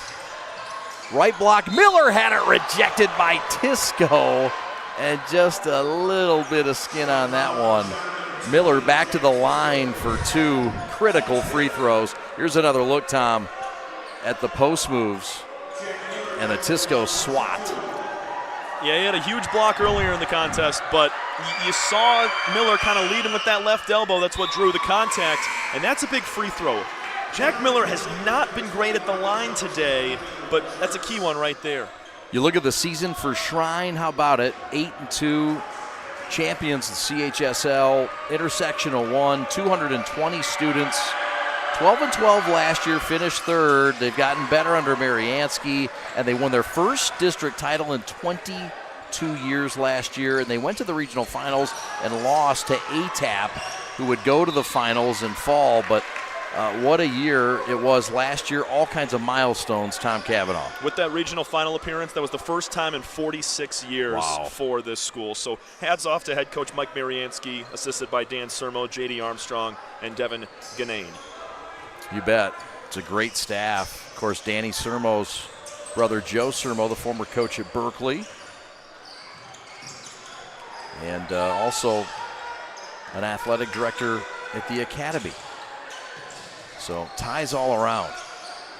Right block, Miller had it rejected by Tisco, and just a little bit of skin on that one. Miller back to the line for 2 critical free throws. Here's another look, Tom, at the post moves and a Tisco swat. Yeah, he had a huge block earlier in the contest, but you saw Miller kind of lead him with that left elbow. That's what drew the contact, and that's a big free throw. Jack Miller has not been great at the line today, but that's a key one right there. You look at the season for Shrine, how about it? 8-2, champions of CHSL, intersectional 1, 220 students. 12-12 last year, finished third. They've gotten better under Mariansky, and they won their first district title in 22 years last year, and they went to the regional finals and lost to ATAP, who would go to the finals and fall, but what a year it was last year. All kinds of milestones, Tom Cavanaugh. With that regional final appearance, that was the first time in 46 years for this school. So hats off to head coach Mike Mariansky, assisted by Dan Sermo, J.D. Armstrong, and Devin Ganane. You bet. It's a great staff. Of course, Danny Sermo's brother Joe Sermo, the former coach at Berkeley. And also an athletic director at the academy. So ties all around.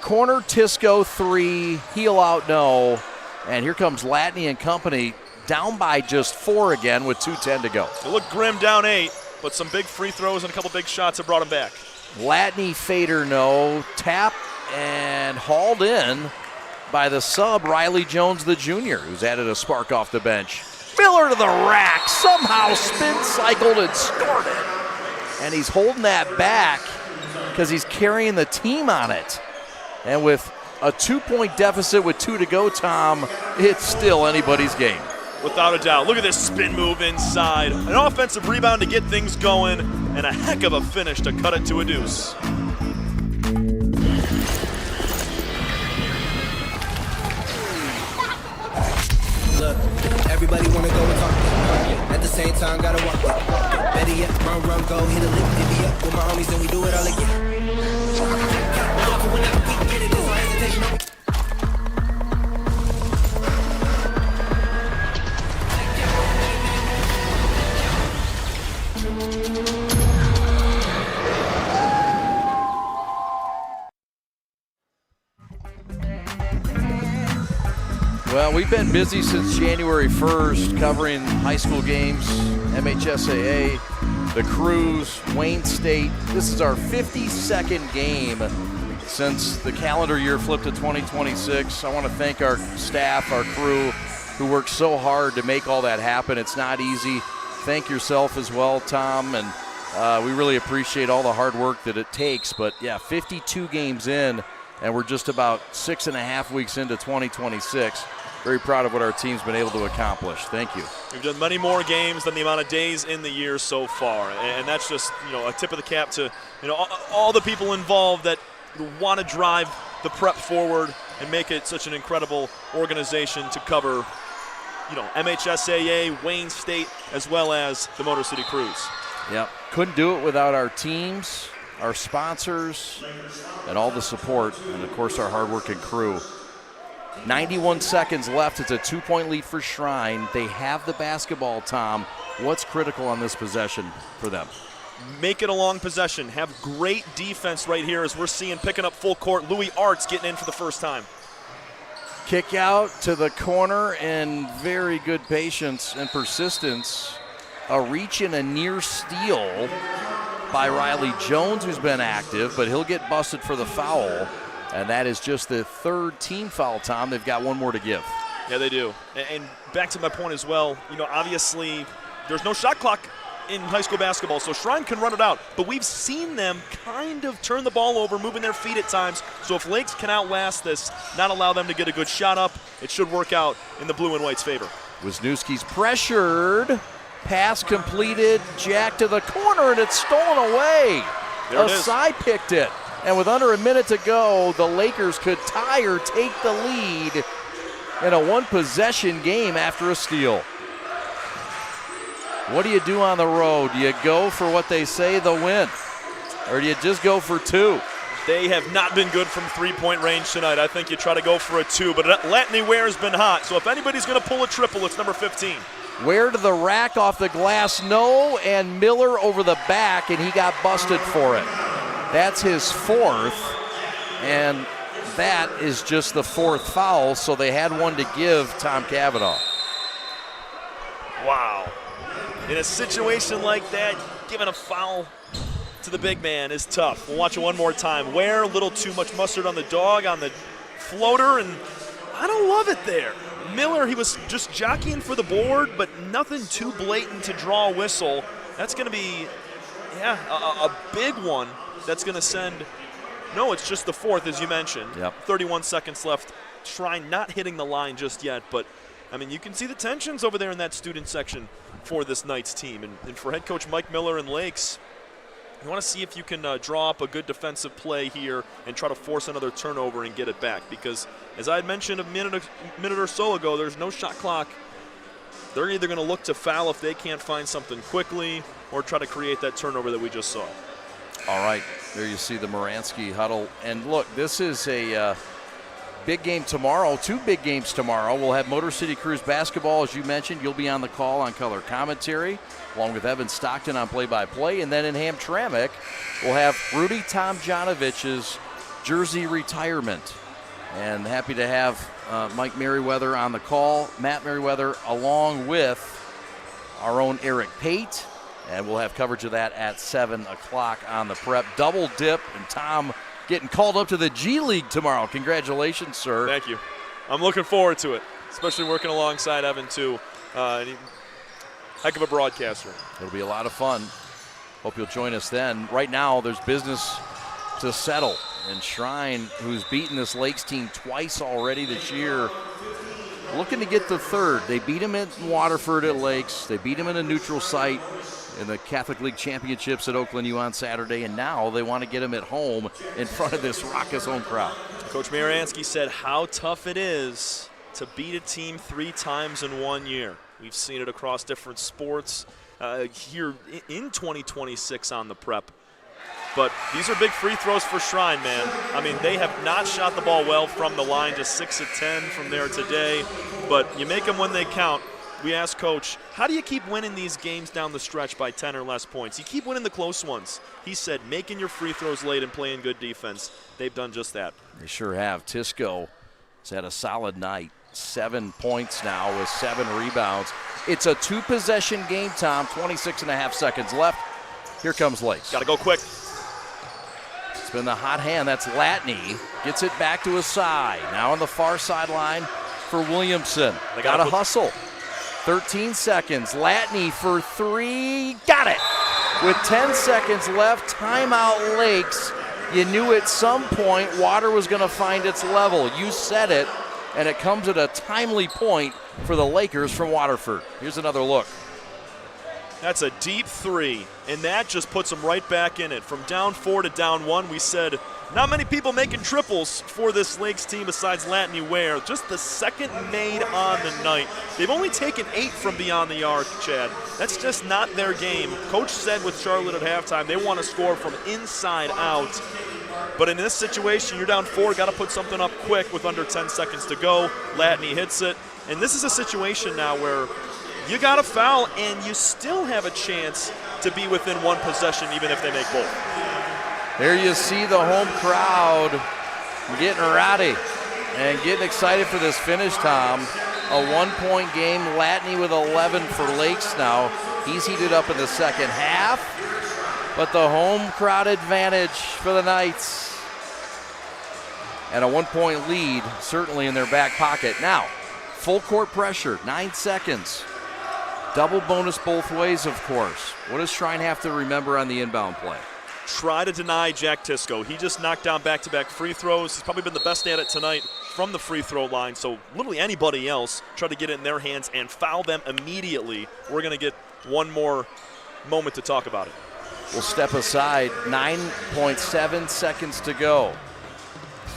Corner, Tisco 3, heel out, no. And here comes Latney and company, down by just 4 again with 2:10 to go. It looked grim down 8, but some big free throws and a couple big shots have brought him back. Latney fader, no. Tap and hauled in by the sub, Riley Jones, the junior, who's added a spark off the bench. Miller to the rack, somehow spin cycled and scored it. And he's holding that back because he's carrying the team on it. And with a 2-point deficit with 2 to go, Tom, it's still anybody's game. Without a doubt. Look at this spin move inside. An offensive rebound to get things going, and a heck of a finish to cut it to a deuce. Everybody wanna go and talk. At the same time, gotta walk it. Better yet, run, go, hit a lick, divvy up with my homies, and we do it all again. Whenever we get it, there's no hesitation. Well, we've been busy since January 1st covering high school games, MHSAA, the Cruise, Wayne State. This is our 52nd game since the calendar year flipped to 2026. I want to thank our staff, our crew, who worked so hard to make all that happen. It's not easy. Thank yourself as well, Tom, and we really appreciate all the hard work that it takes. But, yeah, 52 games in, and we're just about 6.5 weeks into 2026. Very proud of what our team's been able to accomplish. Thank you. We've done many more games than the amount of days in the year so far, and that's just, a tip of the cap to, all the people involved that want to drive the prep forward and make it such an incredible organization to cover, MHSAA, Wayne State, as well as the Motor City Cruise. Yep. Couldn't do it without our teams, our sponsors, and all the support, and, of course, our hardworking crew. 91 seconds left. It's a 2-point lead for Shrine. They have the basketball, Tom. What's critical on this possession for them? Make it a long possession. Have great defense right here as we're seeing picking up full court. Louis Arts getting in for the first time. Kick out to the corner and very good patience and persistence. A reach and a near steal by Riley Jones, who's been active, but he'll get busted for the foul. And that is just the third team foul, Tom. They've got one more to give. Yeah, they do. And back to my point as well, obviously there's no shot clock in high school basketball, so Shrine can run it out. But we've seen them kind of turn the ball over, moving their feet at times. So if Lakes can outlast this, not allow them to get a good shot up, it should work out in the blue and white's favor. Wisniewski's pressured. Pass completed. Jack to the corner, and it's stolen away. There it is. Asai picked it. And with under a minute to go, the Lakers could tie or take the lead in a one-possession game after a steal. What do you do on the road? Do you go for what they say, the win? Or do you just go for two? They have not been good from three-point range tonight. I think you try to go for a two, but Latney Ware's been hot. So if anybody's going to pull a triple, it's number 15. Ware to the rack off the glass, no, and Miller over the back, and he got busted for it. That's his fourth, and that is just the fourth foul, so they had one to give Tom Cavanaugh. Wow. In a situation like that, giving a foul to the big man is tough. We'll watch it one more time. Ware, a little too much mustard on the dog on the floater, and I don't love it there. Miller, he was just jockeying for the board, but nothing too blatant to draw a whistle. That's going to be, a big one. That's going to send, no, it's just the fourth, as you mentioned. Yep. 31 seconds left. Shrine not hitting the line just yet, but, you can see the tensions over there in that student section for this Knights team. And for head coach Mike Miller and Lakes, you want to see if you can draw up a good defensive play here and try to force another turnover and get it back. Because, as I had mentioned a minute or so ago, there's no shot clock. They're either going to look to foul if they can't find something quickly or try to create that turnover that we just saw. All right, there you see the Moransky huddle. And look, this is a big game tomorrow, two big games tomorrow. We'll have Motor City Cruise basketball, as you mentioned. You'll be on the call on color commentary, along with Evan Stockton on play-by-play. And then in Hamtramck, we'll have Rudy Tomjanovich's jersey retirement. And happy to have Mike Merriweather on the call, Matt Merriweather, along with our own Eric Pate. And we'll have coverage of that at 7 o'clock on the prep. Double dip, and Tom getting called up to the G League tomorrow. Congratulations, sir. Thank you. I'm looking forward to it, especially working alongside Evan, too. Heck of a broadcaster. It'll be a lot of fun. Hope you'll join us then. Right now, there's business to settle. And Shrine, who's beaten this Lakes team twice already this year, looking to get the third. They beat him in Waterford at Lakes. They beat him in a neutral site in the Catholic League Championships at Oakland U on Saturday, and now they want to get him at home in front of this raucous home crowd. Coach Mariansky said how tough it is to beat a team 3 times in 1 year. We've seen it across different sports here in 2026 on the Prep. But these are big free throws for Shrine, man. I mean, they have not shot the ball well from the line, just 6 of 10 from there today. But you make them when they count. We asked Coach, how do you keep winning these games down the stretch by 10 or less points? You keep winning the close ones. He said, making your free throws late and playing good defense. They've done just that. They sure have. Tisco has had a solid night. 7 points now with 7 rebounds. It's a 2-possession game, Tom. 26.5 seconds left. Here comes Lakes. Got to go quick. It's been the hot hand. That's Latney. Gets it back to his side. Now on the far sideline for Williamson. They got to hustle. 13 seconds. Latney for 3. Got it. With 10 seconds left, timeout Lakes. You knew at some point water was going to find its level. You said it, and it comes at a timely point for the Lakers from Waterford. Here's another look. That's a deep 3, and that just puts them right back in it. From down 4 to down 1, we said not many people making triples for this Lakes team besides Latney Ware. Just the second made on the night. They've only taken 8 from beyond the arc, Chad. That's just not their game. Coach said with Charlotte at halftime they want to score from inside out. But in this situation, you're down 4, got to put something up quick with under 10 seconds to go. Latney hits it. And this is a situation now where you got a foul, and you still have a chance to be within 1 possession, even if they make both. There you see the home crowd getting rowdy and getting excited for this finish, Tom. A 1-point game. Latney with 11 for Lakes now. He's heated up in the second half, but the home crowd advantage for the Knights. And a 1-point lead certainly in their back pocket. Now, full court pressure, 9 seconds. Double bonus both ways, of course. What does Shrine have to remember on the inbound play? Try to deny Jack Tisco. He just knocked down back-to-back free throws. He's probably been the best at it tonight from the free throw line. So literally anybody else try to get it in their hands and foul them immediately. We're going to get one more moment to talk about it. We'll step aside. 9.7 seconds to go.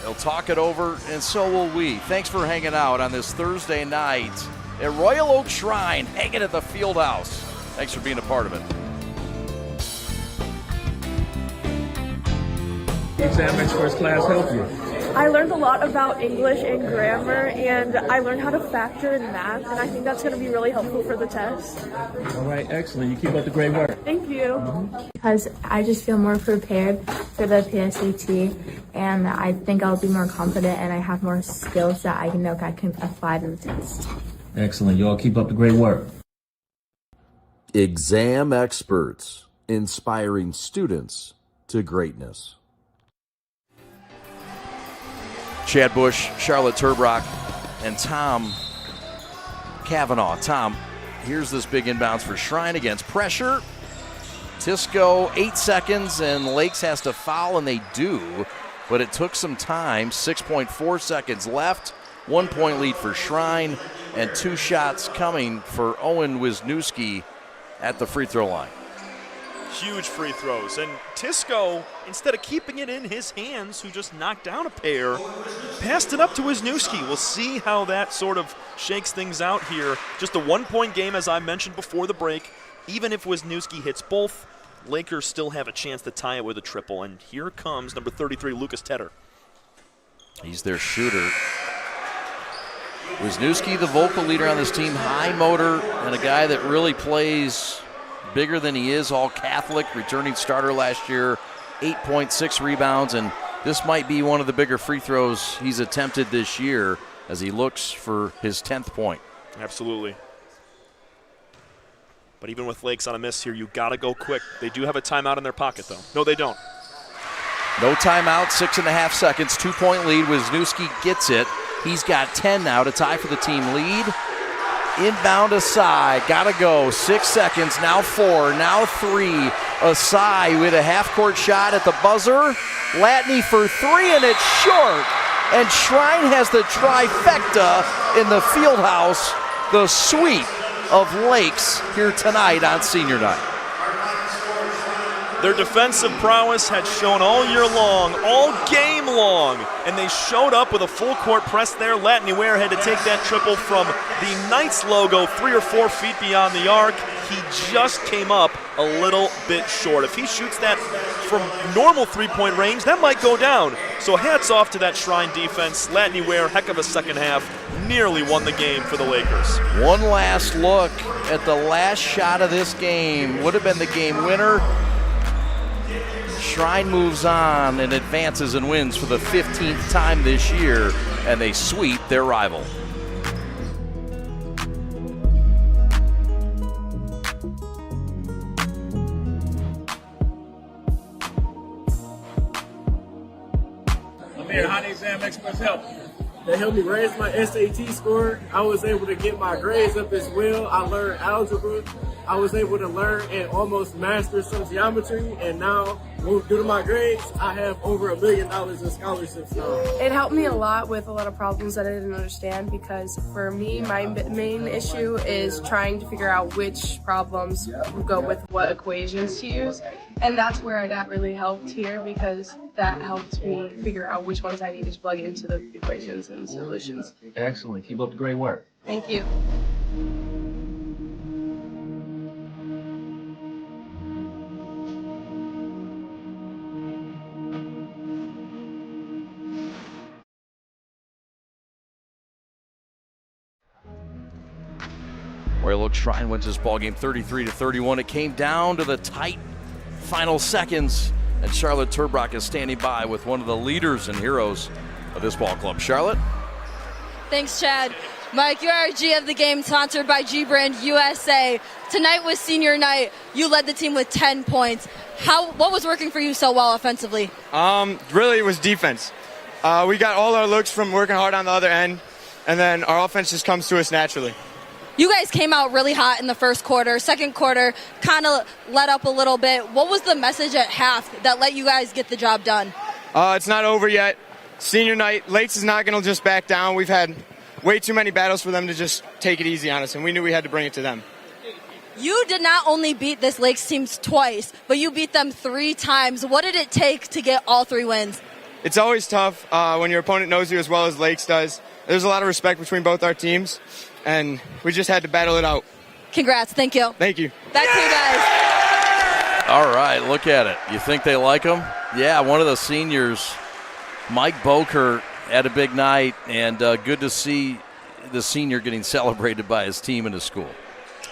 They'll talk it over, and so will we. Thanks for hanging out on this Thursday night at Royal Oak Shrine, hanging at the field house. Thanks for being a part of it. Exam experts class help you. I learned a lot about English and grammar, and I learned how to factor in math, and I think that's going to be really helpful for the test. All right, excellent. You keep up the great work. Thank you. Because I just feel more prepared for the PSAT, and I think I'll be more confident, and I have more skills that I know I can apply to the test. Excellent. You all keep up the great work. Exam experts, inspiring students to greatness. Chad Bush, Charlotte Turbrock, and Tom Cavanaugh. Tom, here's this big inbounds for Shrine against pressure. Tisco, 8 seconds, and Lakes has to foul, and they do, but it took some time. 6.4 seconds left. 1-point lead for Shrine, and 2 shots coming for Owen Wisniewski at the free throw line. Huge free throws. And Tisco, instead of keeping it in his hands, who just knocked down a pair, passed it up to Wisniewski. We'll see how that sort of shakes things out here. Just a 1-point game, as I mentioned before the break. Even if Wisniewski hits both, Lakers still have a chance to tie it with a triple. And here comes number 33, Lucas Tedder. He's their shooter. Wisniewski, the vocal leader on this team, high motor, and a guy that really plays bigger than he is, all Catholic, returning starter last year, 8.6 rebounds, and this might be one of the bigger free throws he's attempted this year as he looks for his 10th point. Absolutely. But even with Lakes on a miss here, you got to go quick. They do have a timeout in their pocket, though. No, they don't. No timeout, 6.5 seconds, 2-point lead. Wisniewski gets it. He's got 10 now to tie for the team lead. Inbound Asai, gotta go. 6 seconds, now 4, now 3. Asai with a half-court shot at the buzzer. Latney for 3, and it's short. And Shrine has the trifecta in the field house. The sweep of Lakes here tonight on senior night. Their defensive prowess had shown all year long, all game long, and they showed up with a full court press there. Latney Ware had to take that triple from the Knights logo 3 or 4 feet beyond the arc. He just came up a little bit short. If he shoots that from normal three-point range, that might go down. So hats off to that Shrine defense. Latney Ware, heck of a second half, nearly won the game for the Lakers. One last look at the last shot of this game. Would have been the game winner. Shrine moves on and advances and wins for the 15th time this year, and they sweep their rival. How the exam experts help? They helped me raise my SAT score. I was able to get my grades up as well. I learned algebra. I was able to learn and almost master some geometry. And now, due to my grades, I have over $1 million in scholarships now. It helped me a lot with a lot of problems that I didn't understand, because for me, my main issue is trying to figure out which problems go with what equations to use. And that's where I got really helped here, because that helped me figure out which ones I needed to plug into the equations and solutions. Excellent. Keep up the great work. Thank you. Royal Oak Shrine wins this ball game 33-31. It came down to the tight final seconds, and Charlotte Turbrock is standing by with one of the leaders and heroes of this ball club. Charlotte? Thanks, Chad. Mike, you're our G of the game, sponsored by G-Brand USA. Tonight was senior night. You led the team with 10 points. What was working for you so well offensively? Really, it was defense. We got all our looks from working hard on the other end, and then our offense just comes to us naturally. You guys came out really hot in the first quarter. Second quarter kind of let up a little bit. What was the message at half that let you guys get the job done? It's not over yet. Senior night, Lakes is not going to just back down. We've had way too many battles for them to just take it easy on us, and we knew we had to bring it to them. You did not only beat this Lakes team twice, but you beat them 3 times. What did it take to get all 3 wins? It's always tough when your opponent knows you as well as Lakes does. There's a lot of respect between both our teams, and we just had to battle it out. Congrats. Thank you. Thank you. Back to you guys. All right, look at it. You think they like him? Yeah, one of the seniors, Mike Boker, had a big night, and good to see the senior getting celebrated by his team and his school.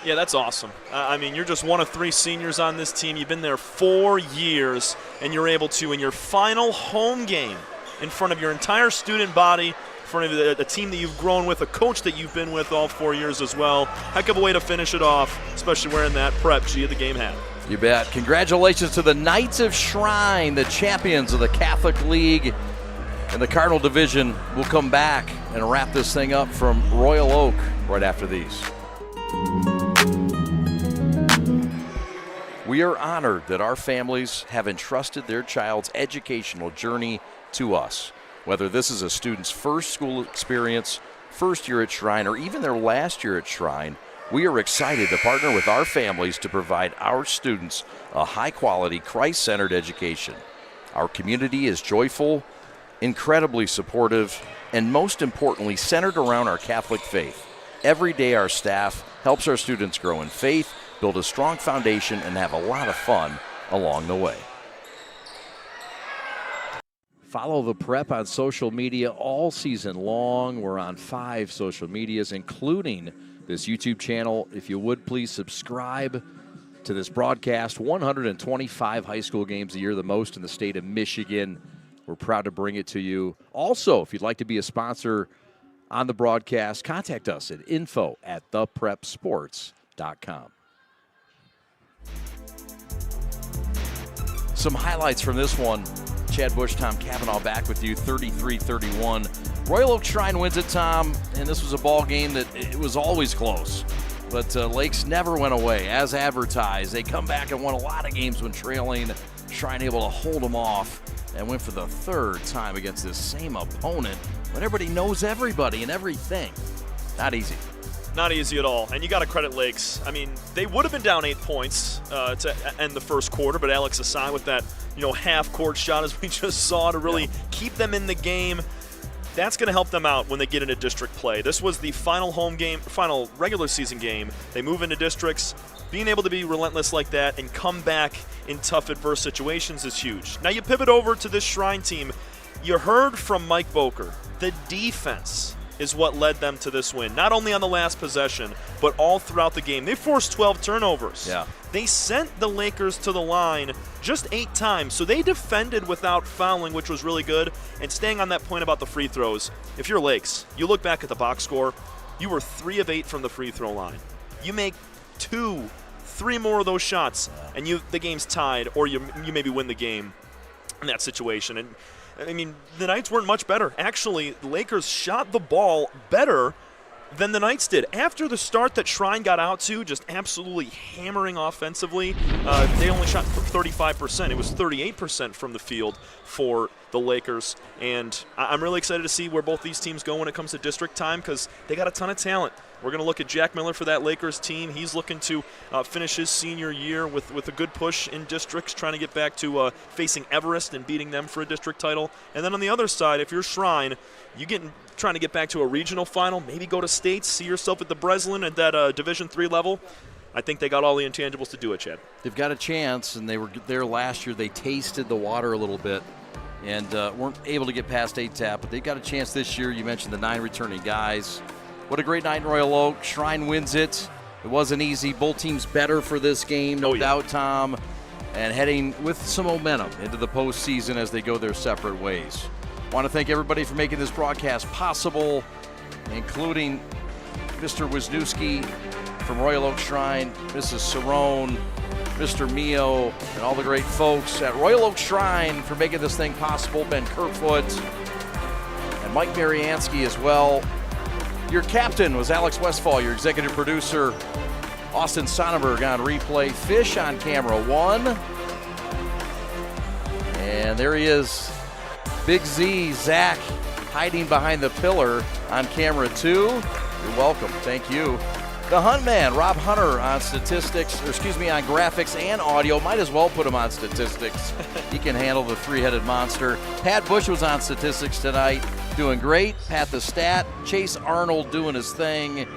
Yeah, that's awesome. I mean, you're just one of 3 seniors on this team. You've been there 4 years, and you're able to, in your final home game, in front of your entire student body, in front of a team that you've grown with, a coach that you've been with all 4 years as well. Heck of a way to finish it off, especially wearing that PreP G of the game hat. You bet. Congratulations to the Knights of Shrine, the champions of the Catholic League and the Cardinal Division. We'll come back and wrap this thing up from Royal Oak right after these. We are honored that our families have entrusted their child's educational journey to us. Whether this is a student's first school experience, first year at Shrine, or even their last year at Shrine, we are excited to partner with our families to provide our students a high-quality, Christ-centered education. Our community is joyful, incredibly supportive, and most importantly, centered around our Catholic faith. Every day our staff helps our students grow in faith, build a strong foundation, and have a lot of fun along the way. Follow the Prep on social media all season long. We're on 5 social medias, including this YouTube channel. If you would, please subscribe to this broadcast. 125 high school games a year, the most in the state of Michigan. We're proud to bring it to you. Also, if you'd like to be a sponsor on the broadcast, contact us at info@theprepsports.com. Some highlights from this one. Chad Bush, Tom Cavanaugh back with you, 33-31. Royal Oak Shrine wins it, Tom, and this was a ball game that it was always close. But Lakes never went away, as advertised. They come back and won a lot of games when trailing. Shrine able to hold them off and went for the 3rd time against this same opponent. But everybody knows everybody and everything. Not easy. Not easy at all, and you got to credit Lakes. I mean, they would have been down 8 points to end the first quarter, but Alex Asai with that half-court shot, as we just saw, to really keep them in the game. That's going to help them out when they get into district play. This was the final final regular season game. They move into districts. Being able to be relentless like that and come back in tough adverse situations is huge. Now you pivot over to this Shrine team. You heard from Mike Boker. The defense is what led them to this win. Not only on the last possession, but all throughout the game. They forced 12 turnovers. Yeah. They sent the Lakers to the line just 8 times, so they defended without fouling, which was really good. And staying on that point about the free throws, if you're Lakes, you look back at the box score, you were 3 of 8 from the free throw line. You make 3 more of those shots, and the game's tied, or you maybe win the game in that situation. And I mean, the Knights weren't much better. Actually, the Lakers shot the ball better than the Knights did. After the start that Shrine got out to, just absolutely hammering offensively, they only shot 35%. It was 38% from the field for the Lakers. And I'm really excited to see where both these teams go when it comes to district time, because they got a ton of talent. We're going to look at Jack Miller for that Lakers team. He's looking to finish his senior year with a good push in districts, trying to get back to facing Everest and beating them for a district title. And then on the other side, if you're Shrine, trying to get back to a regional final, maybe go to states, see yourself at the Breslin at that Division III level. I think they got all the intangibles to do it, Chad. They've got a chance, and they were there last year. They tasted the water a little bit and weren't able to get past 8-tap, but they've got a chance this year. You mentioned the 9 returning guys. What a great night in Royal Oak. Shrine wins it. It wasn't easy. Both teams better for this game, no doubt, Tom, and heading with some momentum into the postseason as they go their separate ways. I want to thank everybody for making this broadcast possible, including Mr. Wisniewski from Royal Oak Shrine, Mrs. Cerrone, Mr. Mio, and all the great folks at Royal Oak Shrine for making this thing possible, Ben Kerfoot, and Mike Mariansky as well. Your captain was Alex Westfall, your executive producer, Austin Sonnenberg on replay, Fish on camera 1. And there he is, Big Z, Zach, hiding behind the pillar on camera 2. You're welcome, thank you. The Hunt Man, Rob Hunter on statistics, on graphics and audio. Might as well put him on statistics. He can handle the 3-headed monster. Pat Bush was on statistics tonight, doing great. Pat the Stat. Chase Arnold doing his thing.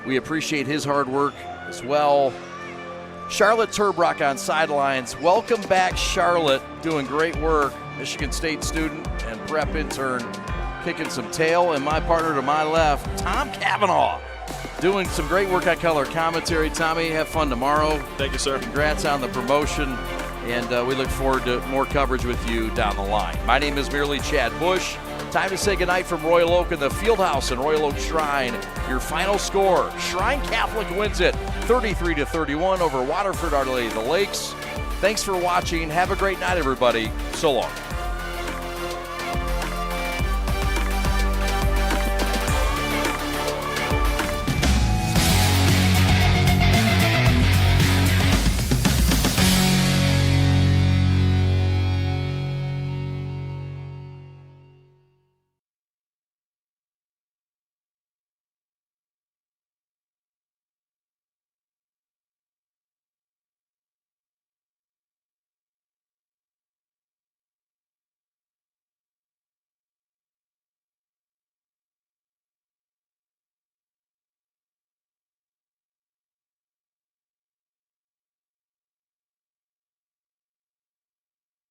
We appreciate his hard work as well. Charlotte Turbrock on sidelines. Welcome back, Charlotte, doing great work. Michigan State student and prep intern kicking some tail. And my partner to my left, Tom Cavanaugh, doing some great work on color commentary. Tommy, have fun tomorrow. Thank you, sir. Congrats on the promotion, and we look forward to more coverage with you down the line. My name is merely Chad Bush. Time to say goodnight from Royal Oak and the Fieldhouse and Royal Oak Shrine. Your final score, Shrine Catholic wins it 33-31 over Waterford Our Lady of the Lakes. Thanks for watching. Have a great night, everybody. So long.